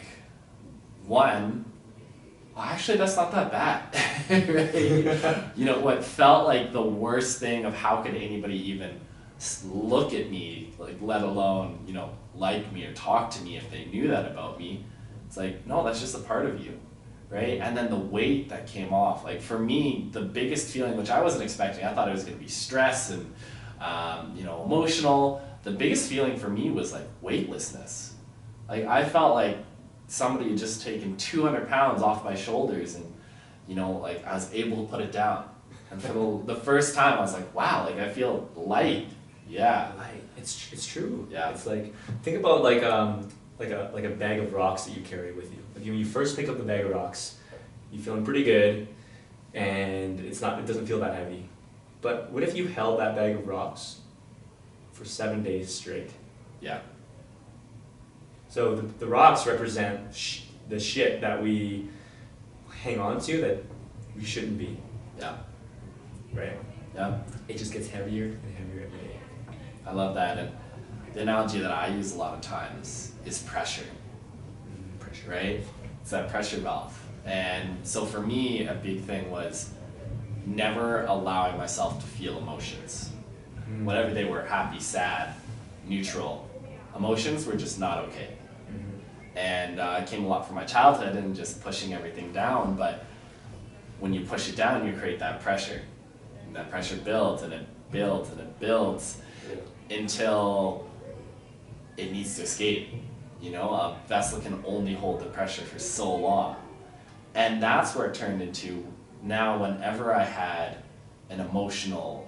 actually that's not that bad. Right? What felt like the worst thing of how could anybody even look at me, like let alone, like me or talk to me if they knew that about me. It's like, no, that's just a part of you. Right? And then the weight that came off, like for me, the biggest feeling, which I wasn't expecting, I thought it was going to be stress and emotional. The biggest feeling for me was like weightlessness. Like I felt like somebody had just taken 200 pounds off my shoulders, and like I was able to put it down. And for the first time I was like, wow, like I feel light. Yeah. Light. It's true. Yeah. It's like, think about like a bag of rocks that you carry with you. Like when you first pick up the bag of rocks, you're feeling pretty good, and it doesn't feel that heavy. But what if you held that bag of rocks for 7 days straight? Yeah. So the rocks represent the shit that we hang on to that we shouldn't be. Yeah. Right? Yeah. It just gets heavier and heavier every day. I love that. And the analogy that I use a lot of times is pressure. right? It's that pressure valve. And so for me, a big thing was never allowing myself to feel emotions. Whatever they were, happy, sad, neutral. Emotions were just not okay. And it came a lot from my childhood and just pushing everything down, but when you push it down, you create that pressure. And that pressure builds and it builds and it builds until it needs to escape. You know, a vessel can only hold the pressure for so long. And that's where it turned into, now whenever I had an emotional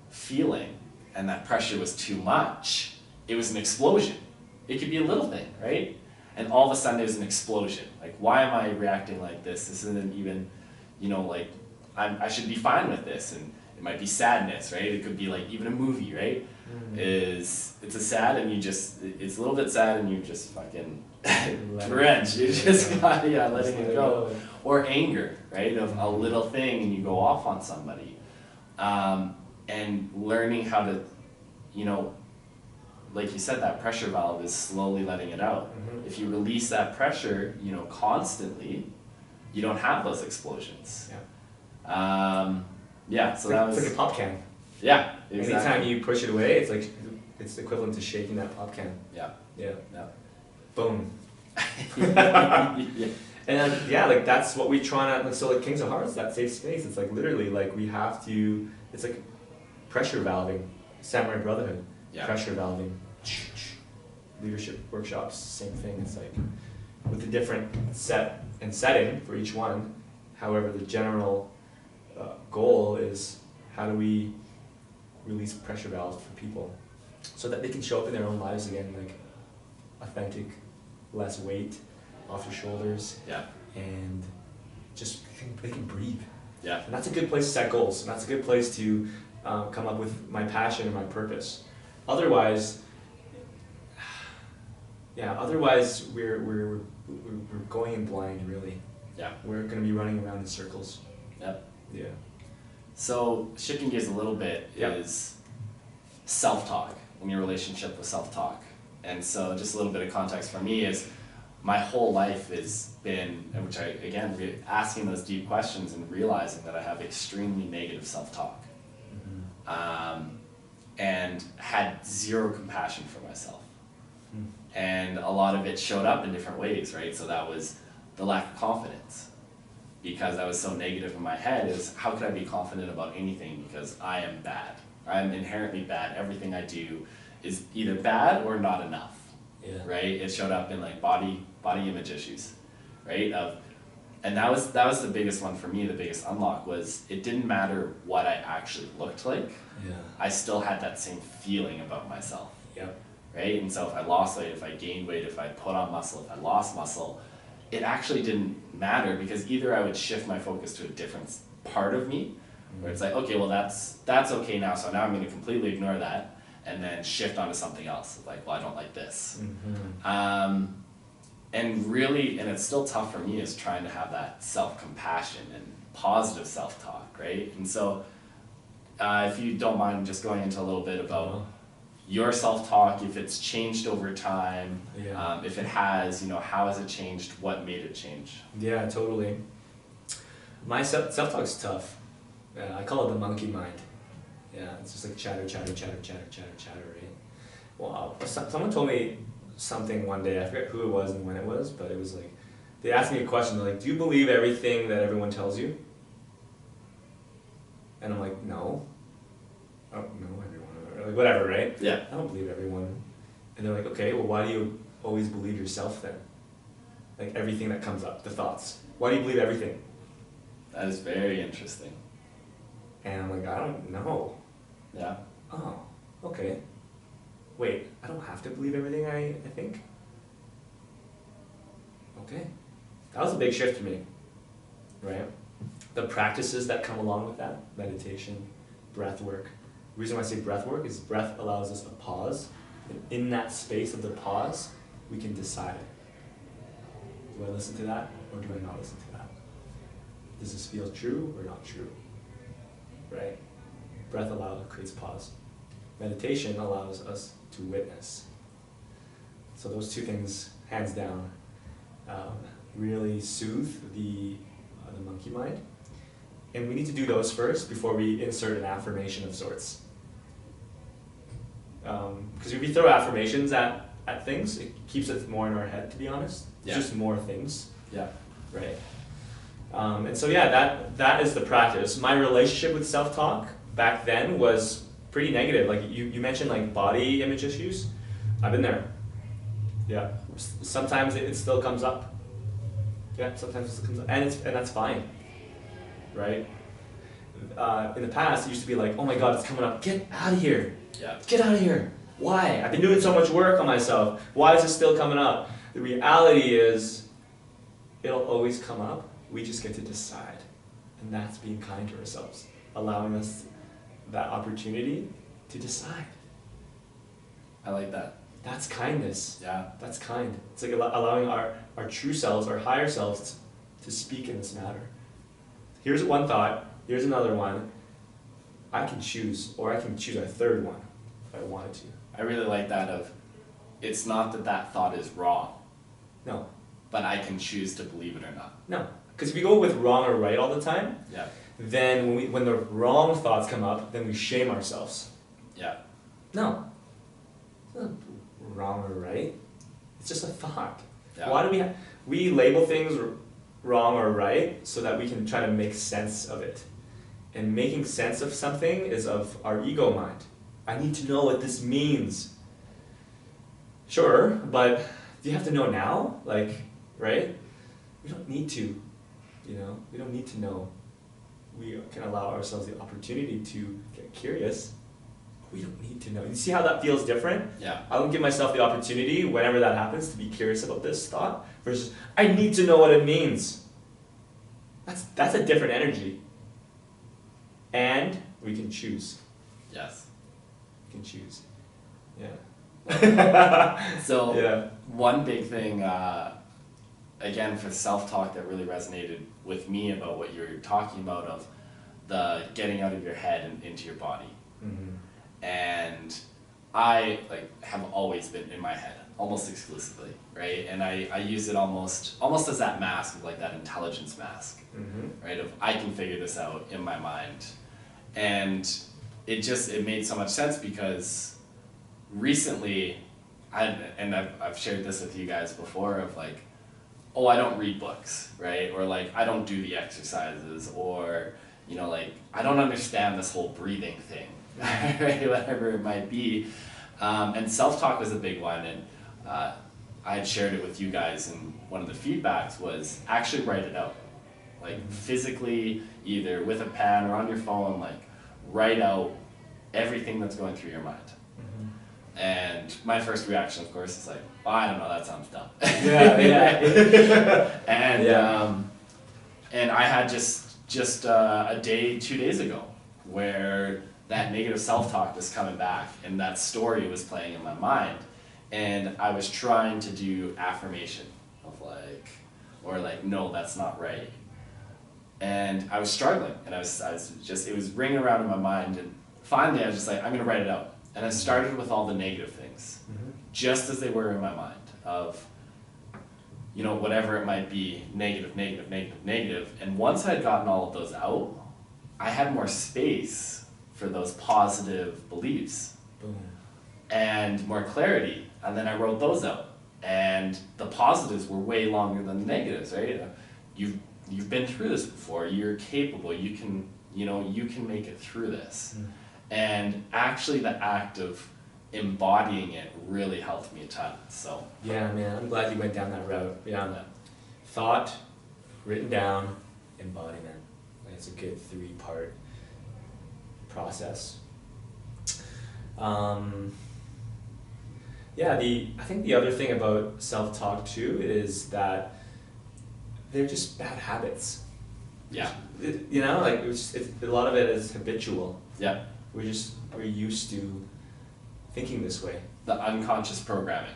feeling and that pressure was too much, it was an explosion. It could be a little thing, right? And all of a sudden there's an explosion. Like, why am I reacting like this? This isn't even, you know, like, I should be fine with this. And it might be sadness, right? It could be like even a movie, right? It's a sad and it's a little bit sad and you just fucking drench. You just letting it go. Or anger, right? Of a little thing and you go off on somebody. And learning how to, you know, like you said, that pressure valve is slowly letting it out. If you release that pressure, you know, constantly, you don't have those explosions. So that was it's like a pop can. Yeah, exactly. Anytime you push it away, it's like it's equivalent to shaking that pop can. Yeah. Boom. Yeah. And then, like that's what we try to, so like Kings of Hearts, that safe space, it's like literally like we have to, it's like pressure valving, Samurai Brotherhood, pressure valving, leadership workshops, same thing. It's like with a different set and setting for each one. However, the general goal is how do we release pressure valves for people so that they can show up in their own lives again, like authentic, less weight off your shoulders, and just they can breathe. And that's a good place to set goals, and that's a good place to come up with my passion and my purpose. Otherwise, we're going in blind, really. We're going to be running around in circles. So shifting gears a little bit is self-talk and your relationship with self-talk. And so just a little bit of context for me is my whole life has been, which I, again, asking those deep questions and realizing that I have extremely negative self-talk. And had zero compassion for myself. And a lot of it showed up in different ways, right? So that was the lack of confidence. Because I was so negative in my head is, how could I be confident about anything because I am bad. I'm inherently bad. Everything I do is either bad or not enough. Right? It showed up in like body image issues, right? And that was the biggest one for me. The biggest unlock was it didn't matter what I actually looked like. I still had that same feeling about myself. Right? And so if I lost weight, if I gained weight, if I put on muscle, if I lost muscle, it actually didn't matter because either I would shift my focus to a different part of me, where it's like, okay, well that's okay now, so now I'm going to completely ignore that and then shift onto something else. Like, well, I don't like this. And really, and it's still tough for me, is trying to have that self-compassion and positive self-talk, right? And so if you don't mind just going into a little bit about your self-talk, if it's changed over time, if it has, you know, how has it changed, what made it change? Yeah, totally. My self-talk's tough. I call it the monkey mind. It's just like chatter, right? Well, someone told me something one day, I forget who it was and when it was, but it was like, they asked me a question, they're like, do you believe everything that everyone tells you? And I'm like, no. Oh, no, everyone, or like whatever, right? I don't believe everyone. And they're like, okay, well, why do you always believe yourself then? Like everything that comes up, the thoughts. Why do you believe everything? That is very interesting. And I'm like, I don't know. Oh, okay. Wait, I don't have to believe everything I think? Okay. That was a big shift for me, right? The practices that come along with that, meditation, breath work. The reason why I say breath work is breath allows us a pause. And in that space of the pause, we can decide. Do I listen to that or do I not listen to that? Does this feel true or not true? Right? Breath creates pause. Meditation allows us to witness. So those two things, hands down. really soothe the monkey mind. And we need to do those first before we insert an affirmation of sorts. Because if we throw affirmations at things, it keeps it more in our head, to be honest. It's just more things. Yeah. Right. And so yeah, that is the practice. My relationship with self-talk back then was pretty negative. Like you mentioned like body image issues. I've been there. Yeah. Sometimes it still comes up. Yeah, sometimes it still comes up. And that's fine. Right? In the past, it used to be like, oh my God, it's coming up. Get out of here. Yeah. Get out of here. Why? I've been doing so much work on myself. Why is it still coming up? The reality is, it'll always come up. We just get to decide. And that's being kind to ourselves. Allowing us that opportunity to decide. I like that. That's kindness. Yeah. That's kind. It's like allowing our true selves, our higher selves, to speak in this matter. Here's one thought. Here's another one. I can choose, or I can choose a third one if I wanted to. I really like that of, it's not that thought is wrong. No. But I can choose to believe it or not. No. Because if we go with wrong or right all the time, yeah, then when the wrong thoughts come up, then we shame ourselves. Yeah. No. It's not wrong or right. It's just a thought. Yeah. Why do we label things wrong or right so that we can try to make sense of it? And making sense of something is of our ego mind. I need to know what this means. Sure, but do you have to know now? Like, right? We don't need to, we don't need to know. We can allow ourselves the opportunity to get curious. We don't need to know. You see how that feels different? Yeah. I don't give myself the opportunity, whenever that happens, to be curious about this thought, versus, I need to know what it means. That's a different energy. And we can choose. Yes. We can choose. Yeah. So, yeah. One big thing, again, for self-talk that really resonated with me about what you were talking about of the getting out of your head and into your body. Mm-hmm. And I have always been in my head, almost exclusively, right? And I use it almost as that mask, like that intelligence mask, mm-hmm. right? Of I can figure this out in my mind. And it made so much sense because recently, I've shared this with you guys before of like, oh, I don't read books, right? Or like, I don't do the exercises, or, I don't understand this whole breathing thing, right? Whatever it might be. And self-talk was a big one, and I had shared it with you guys, and one of the feedbacks was actually write it out. Like physically, either with a pen or on your phone, like write out everything that's going through your mind. Mm-hmm. And my first reaction, of course, is like, oh, I don't know, that sounds dumb. Yeah. And I had just a day, 2 days ago, where that negative self-talk was coming back, and that story was playing in my mind, and I was trying to do affirmation of no, that's not right. And I was struggling, and I was just, it was ringing around in my mind, and finally I was just like, I'm gonna write it out. And I started with all the negative things, mm-hmm. just as they were in my mind, of, whatever it might be, negative, negative, negative, negative. And once I had gotten all of those out, I had more space for those positive beliefs. Boom. And more clarity. And then I wrote those out. And the positives were way longer than the negatives, right? You've been through this before. You're capable. You can make it through this. Mm. And actually, the act of embodying it really helped me a ton. So yeah, man, I'm glad you went down that route. Yeah, thought, written down, embodiment. It's a good 3-part process. I think the other thing about self-talk too is that they're just bad habits. Yeah. A lot of it is habitual. Yeah. We're used to thinking this way. The unconscious programming,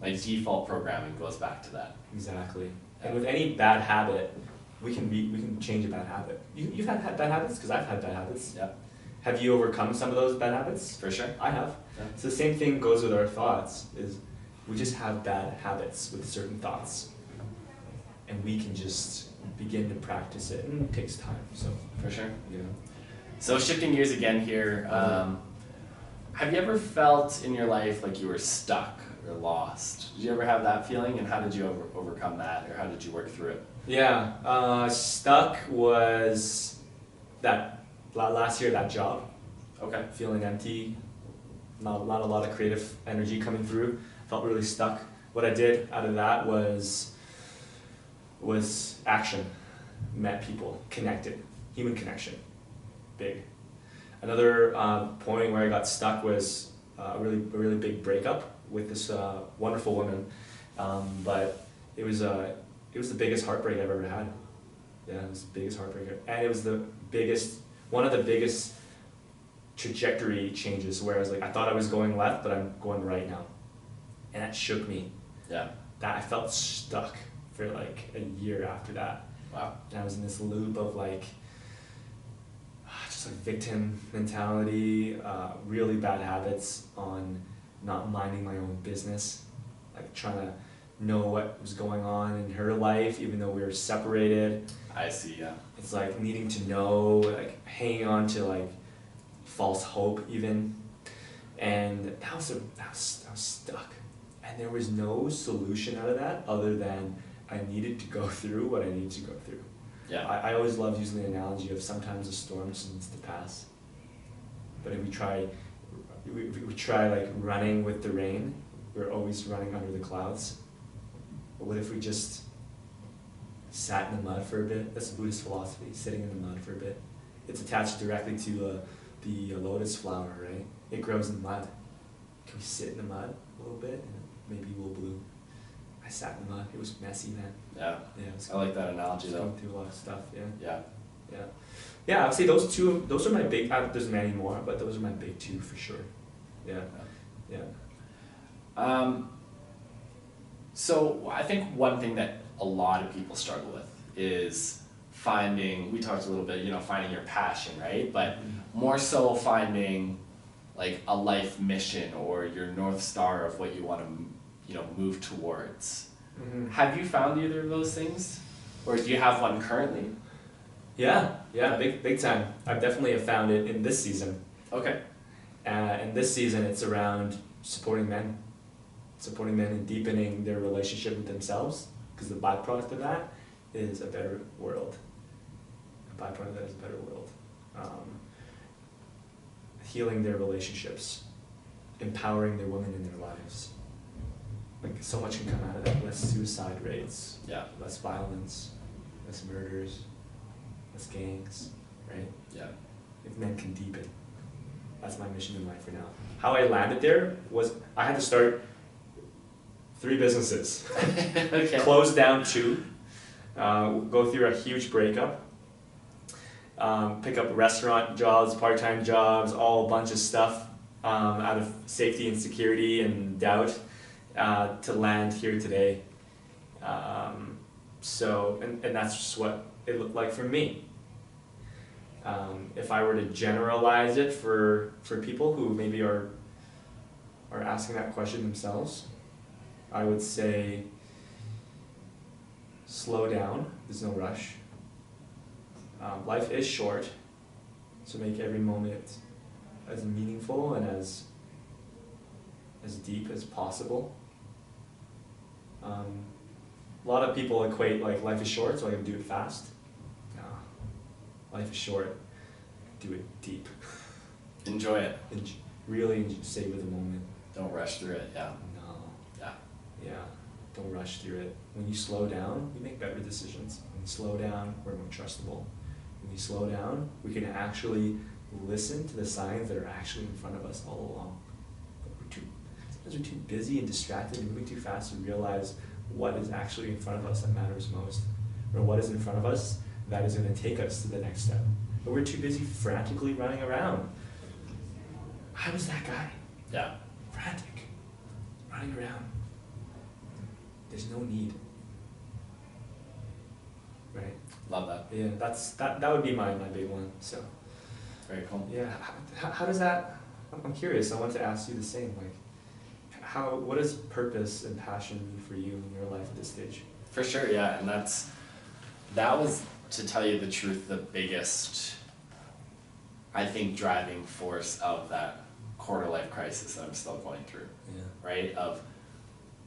default programming, goes back to that. Exactly. Yeah. And with any bad habit, we can change a bad habit. You've had bad habits? Because I've had bad habits. Yeah. Have you overcome some of those bad habits? For sure. I have. Yeah. So the same thing goes with our thoughts, is we just have bad habits with certain thoughts. and we can just begin to practice it, and it takes time. So For sure. yeah. So shifting gears again here, have you ever felt in your life like you were stuck or lost? Did you ever have that feeling, and how did you overcome that, or how did you work through it? Yeah, stuck was that last year, that job, Okay. feeling empty, not a lot of creative energy coming through, felt really stuck. What I did out of that was action, met people, connected, human connection, big. Another point where I got stuck was a really big breakup with this wonderful woman, but it was the biggest heartbreak I've ever had. Yeah, it was the biggest heartbreak, and it was one of the biggest trajectory changes where I was like, I thought I was going left, but I'm going right now, and that shook me. Yeah. That I felt stuck for like a year after that. Wow. And I was in this loop of like just like victim mentality, really bad habits on not minding my own business, like trying to know what was going on in her life even though we were separated. I see. Yeah. It's like needing to know, like hanging on to like false hope even, and I was stuck, and there was no solution out of that other than I needed to go through what I needed to go through. Yeah. I always love using the analogy of sometimes a storm just needs to pass, but if we try like running with the rain, we're always running under the clouds. But what if we just sat in the mud for a bit? That's a Buddhist philosophy, sitting in the mud for a bit. It's attached directly to the lotus flower, right? It grows in mud. Can we sit in the mud a little bit and maybe we'll bloom? I sat in the mud. It was messy, man. Yeah. Yeah, it was I like that analogy though. going through a lot of stuff. Yeah. Yeah. Yeah. Yeah, I'd say those are my big. There's many more, but those are my big two for sure. Yeah. Yeah. So I think one thing that a lot of people struggle with is finding, we talked a little bit, finding your passion, right? But more so finding like a life mission or your North Star of what you want to, move towards. Mm-hmm. Have you found either of those things? Or do you have one currently? Yeah, big time. I've definitely found it in this season. Okay. In this season, it's around supporting men and deepening their relationship with themselves, because the byproduct of that is a better world. Healing their relationships, empowering their women in their lives. Like so much can come out of that. Less suicide rates. Yeah. Less violence, less murders, less gangs, right? Yeah. If men can deepen. That's my mission in life for now. How I landed there was I had to start 3 businesses. Okay. Close down 2. Go through a huge breakup. Pick up restaurant jobs, part-time jobs, all a bunch of stuff out of safety and security and doubt to land here today. And that's just what it looked like for me. If I were to generalize it for people who maybe are asking that question themselves, I would say slow down. There's no rush. Life is short, so make every moment as meaningful and as deep as possible. A lot of people equate like life is short, so I can do it fast. No, life is short. Do it deep. Enjoy it. Really savor the moment. Don't rush through it. Yeah. No. Yeah. Yeah. Don't rush through it. When you slow down, you make better decisions. When you slow down, we're more trustable. When you slow down, we can actually listen to the signs that are actually in front of us all along. But we're too busy and distracted and moving too fast to realize what is actually in front of us that matters most, or what is in front of us that is going to take us to the next step. But we're too busy frantically running around. I was that guy. Yeah. Frantic. Running around. There's no need. Right? Love that. Yeah, that would be my big one. So Very cool. yeah, how does that, I'm curious, I want to ask you the same, like what does purpose and passion mean for you in your life at this stage? For sure, yeah, and that was, to tell you the truth, the biggest, I think, driving force of that quarter life crisis that I'm still going through. Yeah. Right? Of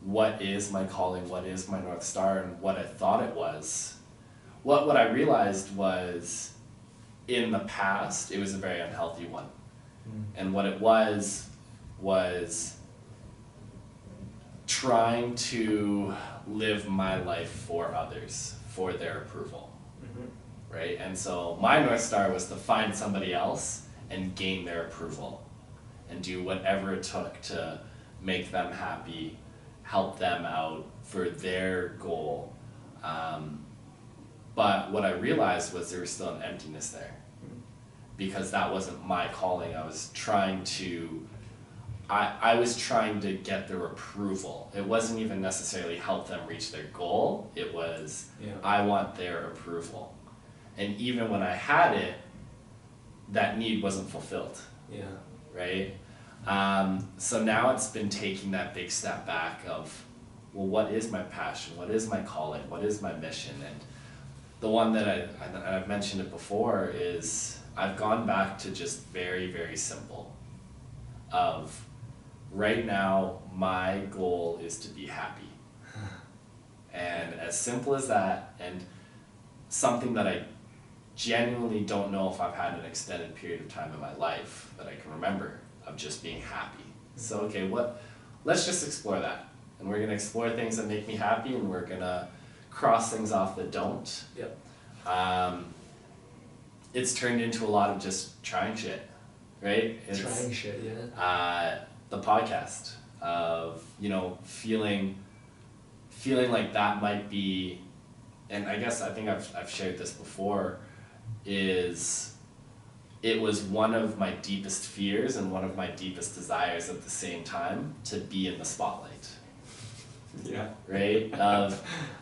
what is my calling, what is my North Star, and what I thought it was. What I realized was, in the past, it was a very unhealthy one. And what it was trying to live my life for others, for their approval. Right? And so my North Star was to find somebody else and gain their approval and do whatever it took to make them happy, help them out for their goal. But what I realized was there was still an emptiness there, because that wasn't my calling. I was trying to get their approval. It wasn't even necessarily help them reach their goal. It was, I want their approval. And even when I had it, that need wasn't fulfilled. Yeah. Right? So now it's been taking that big step back of, well, what is my passion? What is my calling? What is my mission? And the one that I've mentioned it before is I've gone back to just very, very simple. Of right now, my goal is to be happy. And as simple as that, and something that I genuinely don't know if I've had an extended period of time in my life that I can remember of just being happy. So, okay, let's just explore that. And we're gonna explore things that make me happy, and we're gonna cross things off that don't. Yep. It's turned into a lot of just trying shit, right? Trying shit, yeah. The podcast of, feeling like that might be, and I guess I think I've shared this before, is it was one of my deepest fears and one of my deepest desires at the same time to be in the spotlight. Yeah. Right?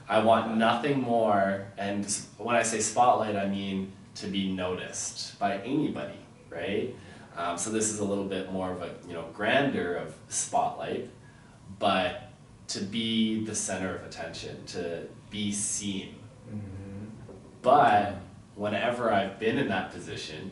I want nothing more, and when I say spotlight, I mean to be noticed by anybody, right? So this is a little bit more of a, grander of spotlight, but to be the center of attention, to be seen. But whenever I've been in that position,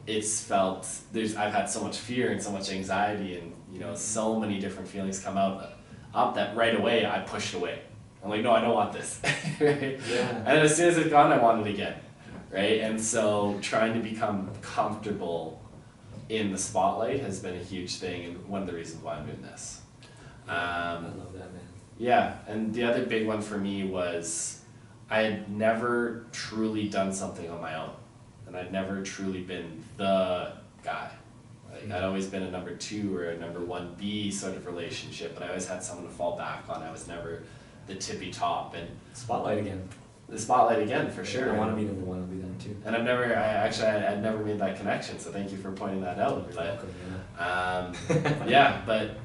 it's felt, I've had so much fear and so much anxiety and, so many different feelings come up that right away I pushed away. I'm like, no, I don't want this. Right? Yeah. And as soon as it's gone, I want it again. Right? And so trying to become comfortable in the spotlight has been a huge thing, and one of the reasons why I'm doing this. I love that, man. Yeah, and the other big one for me was I had never truly done something on my own, and I'd never truly been the guy. Like, I'd always been a number 2 or a number 1B sort of relationship, but I always had someone to fall back on. I was never the tippy top. And spotlight again. The spotlight again, for sure. I want to be number 1, I'll be them too. And I'd never made that connection, so thank you for pointing that out. You're welcome, yeah. Yeah, but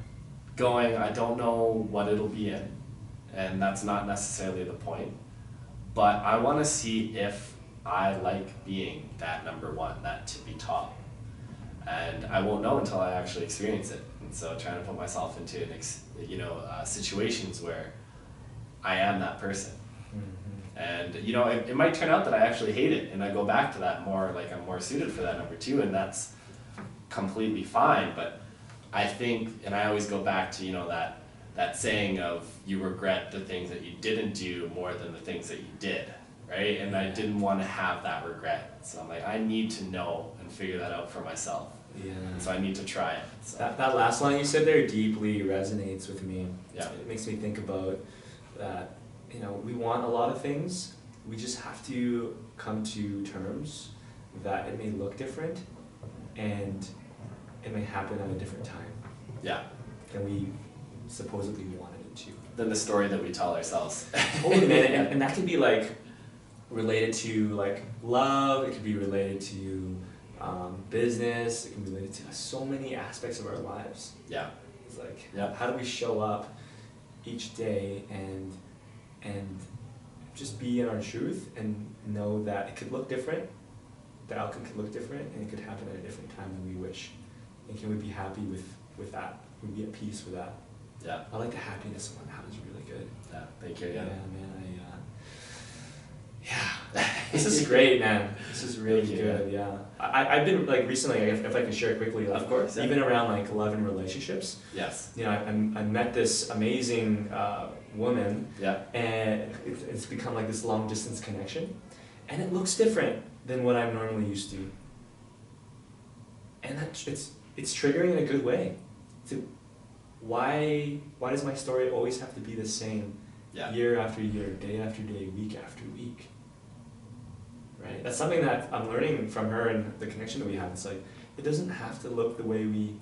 I don't know what it'll be in, and that's not necessarily the point, but I want to see if I like being that number 1, that tippy top. And I won't know until I actually experience it. And so trying to put myself into situations where I am that person. And it might turn out that I actually hate it, and I go back to that more, like I'm more suited for that number 2, and that's completely fine. But I think, and I always go back to that saying of, you regret the things that you didn't do more than the things that you did, right? And I didn't want to have that regret, so I'm like, I need to know and figure that out for myself. Yeah. And so I need to try it. So. That last line you said there deeply resonates with me. Yeah. It makes me think about that. We want a lot of things. We just have to come to terms that it may look different, and it may happen at a different time. Yeah. Than we supposedly wanted it to. Than the story that we tell ourselves. Totally, man. And that can be related to love. It could be related to business. It can be related to so many aspects of our lives. Yeah. It's how do we show up each day and just be in our truth and know that it could look different, the outcome could look different, and it could happen at a different time than we wish. And can we be happy with that? Can we be at peace with that? Yeah. I like the happiness one. That was really good. Yeah. Thank you. Yeah, Yeah. man. This is great, man. This is really Thank you, good. Yeah. I've been like recently, if I can share quickly, like, Of course. Yeah. even around like love and relationships. Yes. You know, I met this amazing woman, Yeah. and it's become like this long distance connection, and it looks different than what I'm normally used to. And it's triggering in a good way. Why does my story always have to be the same? Yeah. Year after year, day after day, week after week. Right? That's something that I'm learning from her and the connection that we have. It's like, it doesn't have to look the way we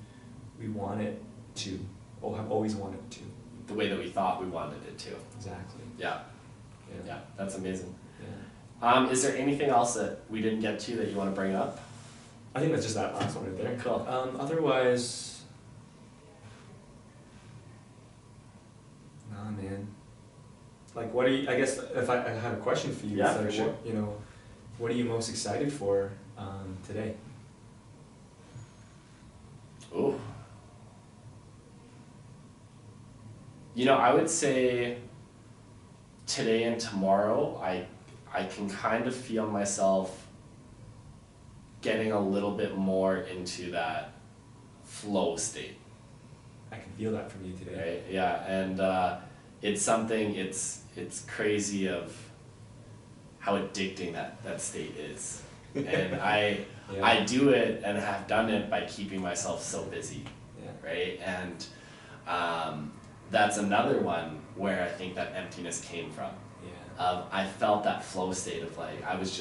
want it to, or have always wanted it to. The way that we thought we wanted it to. Exactly. Yeah. Yeah. Yeah. That's amazing. Yeah. Is there anything else that we didn't get to that you want to bring up? I think that's just that last one right there. Cool. Otherwise, nah, man. Like, what are you? I guess if I had a question for you, Yeah, it's like, for sure. you know, what are you most excited for today? Ooh. You know, I would say today and tomorrow, I can kind of feel myself getting a little bit more into that flow state. I can feel that from you today. Right? Yeah, and it's something. It's crazy of how addicting that state is, and I do it and have done it by keeping myself so busy. Yeah. Right, and that's another one where I think that emptiness came from. Yeah. I felt that flow state of like I was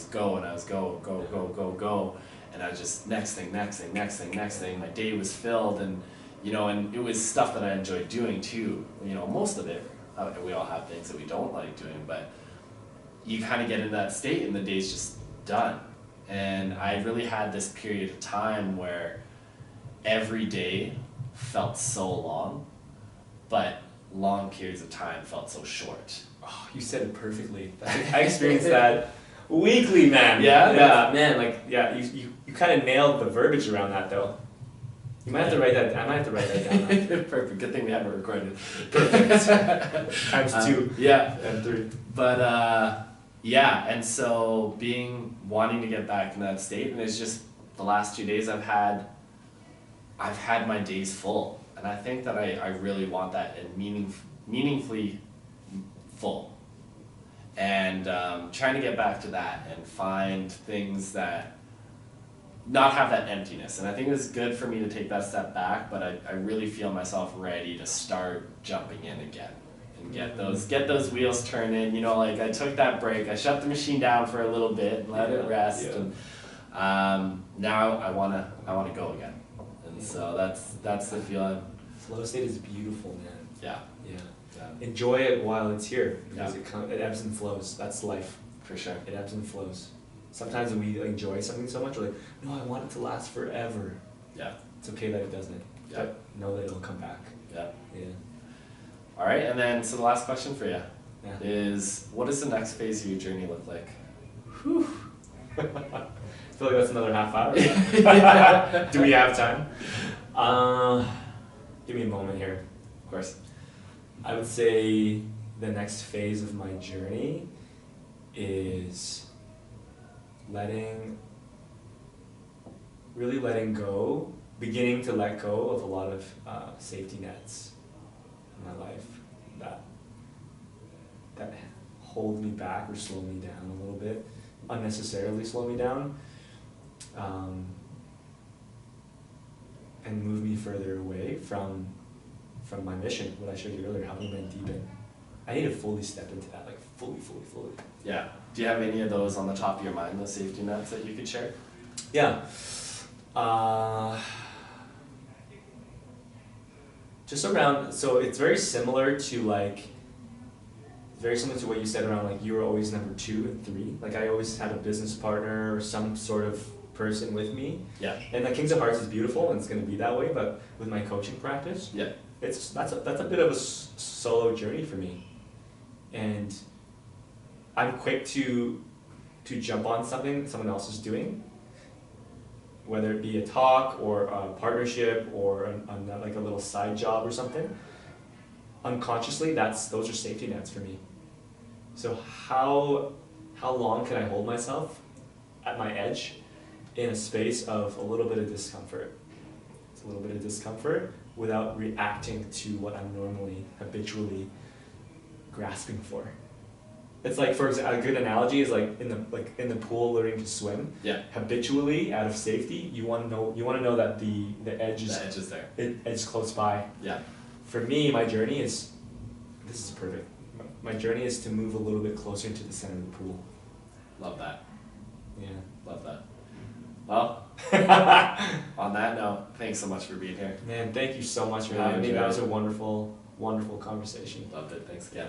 go, and I was just next thing. My day was filled, and you know, and it was stuff that I enjoyed doing too. You know, most of it. We all have things that we don't like doing, but you kind of get in that state, and the day's just done. And I really had this period of time where every day felt so long, but long periods of time felt so short. Oh, you said it perfectly. I experienced that weekly, man. Yeah? Yeah, man. Like, yeah, you kind of nailed the verbiage around that, though. You might have to write that. I might have to write that down. Perfect. Good thing we have it recorded. Perfect. Times 2. Yeah. And 3. But yeah, and so wanting to get back in that state, and it's just the last 2 days I've had my days full, and I think that I really want that and meaningfully full, and trying to get back to that and find things that not have that emptiness. And I think it's good for me to take that step back, but I really feel myself ready to start jumping in again and get those wheels turning. You know, like I took that break, I shut the machine down for a little bit and let it rest, and now I wanna go again. And so that's the feeling. Flow state is beautiful, man. Yeah. Yeah. Enjoy it while it's here, because it ebbs and flows. That's life. For sure. It ebbs and flows. Sometimes when we enjoy something so much, we're like, no, I want it to last forever. Yeah. It's okay that it doesn't. Yeah. But know that it'll come back. Yeah. Yeah. All right, and then so the last question for you Yeah. is, what does the next phase of your journey look like? Whew. I feel like that's another half hour. Do we have time? Give me a moment here. Of course. I would say the next phase of my journey is letting go, beginning to let go of a lot of safety nets in my life that hold me back or slow me down a little bit, unnecessarily slow me down, and move me further away from my mission, what I showed you earlier, helping men deepen. I need to fully step into that, like fully. Yeah. Do you have any of those on the top of your mind, those safety nets that you could share? Yeah. Just around, so it's very similar to what you said around like you were always number 2 and 3. Like I always had a business partner or some sort of person with me. Yeah. And the Kings of Hearts is beautiful and it's going to be that way, but with my coaching practice, Yeah. that's a bit of a solo journey for me. And I'm quick to jump on something someone else is doing, whether it be a talk or a partnership or like a little side job or something. unconsciously, those are safety nets for me. So how long can I hold myself at my edge in a space of a little bit of discomfort? It's a little bit of discomfort without reacting to what I'm normally habitually grasping for. It's like, for example, a good analogy is like in the pool learning to swim. Yeah. Habitually, out of safety, you want to know that the edge is there. It's close by. Yeah. For me, my journey is, this is perfect. My journey is to move a little bit closer to the center of the pool. Love that. Yeah. Love that. Well, on that note, thanks so much for being here. Man, thank you so much for Really having me. enjoyed That was it. a wonderful, wonderful conversation. Loved it. Thanks again.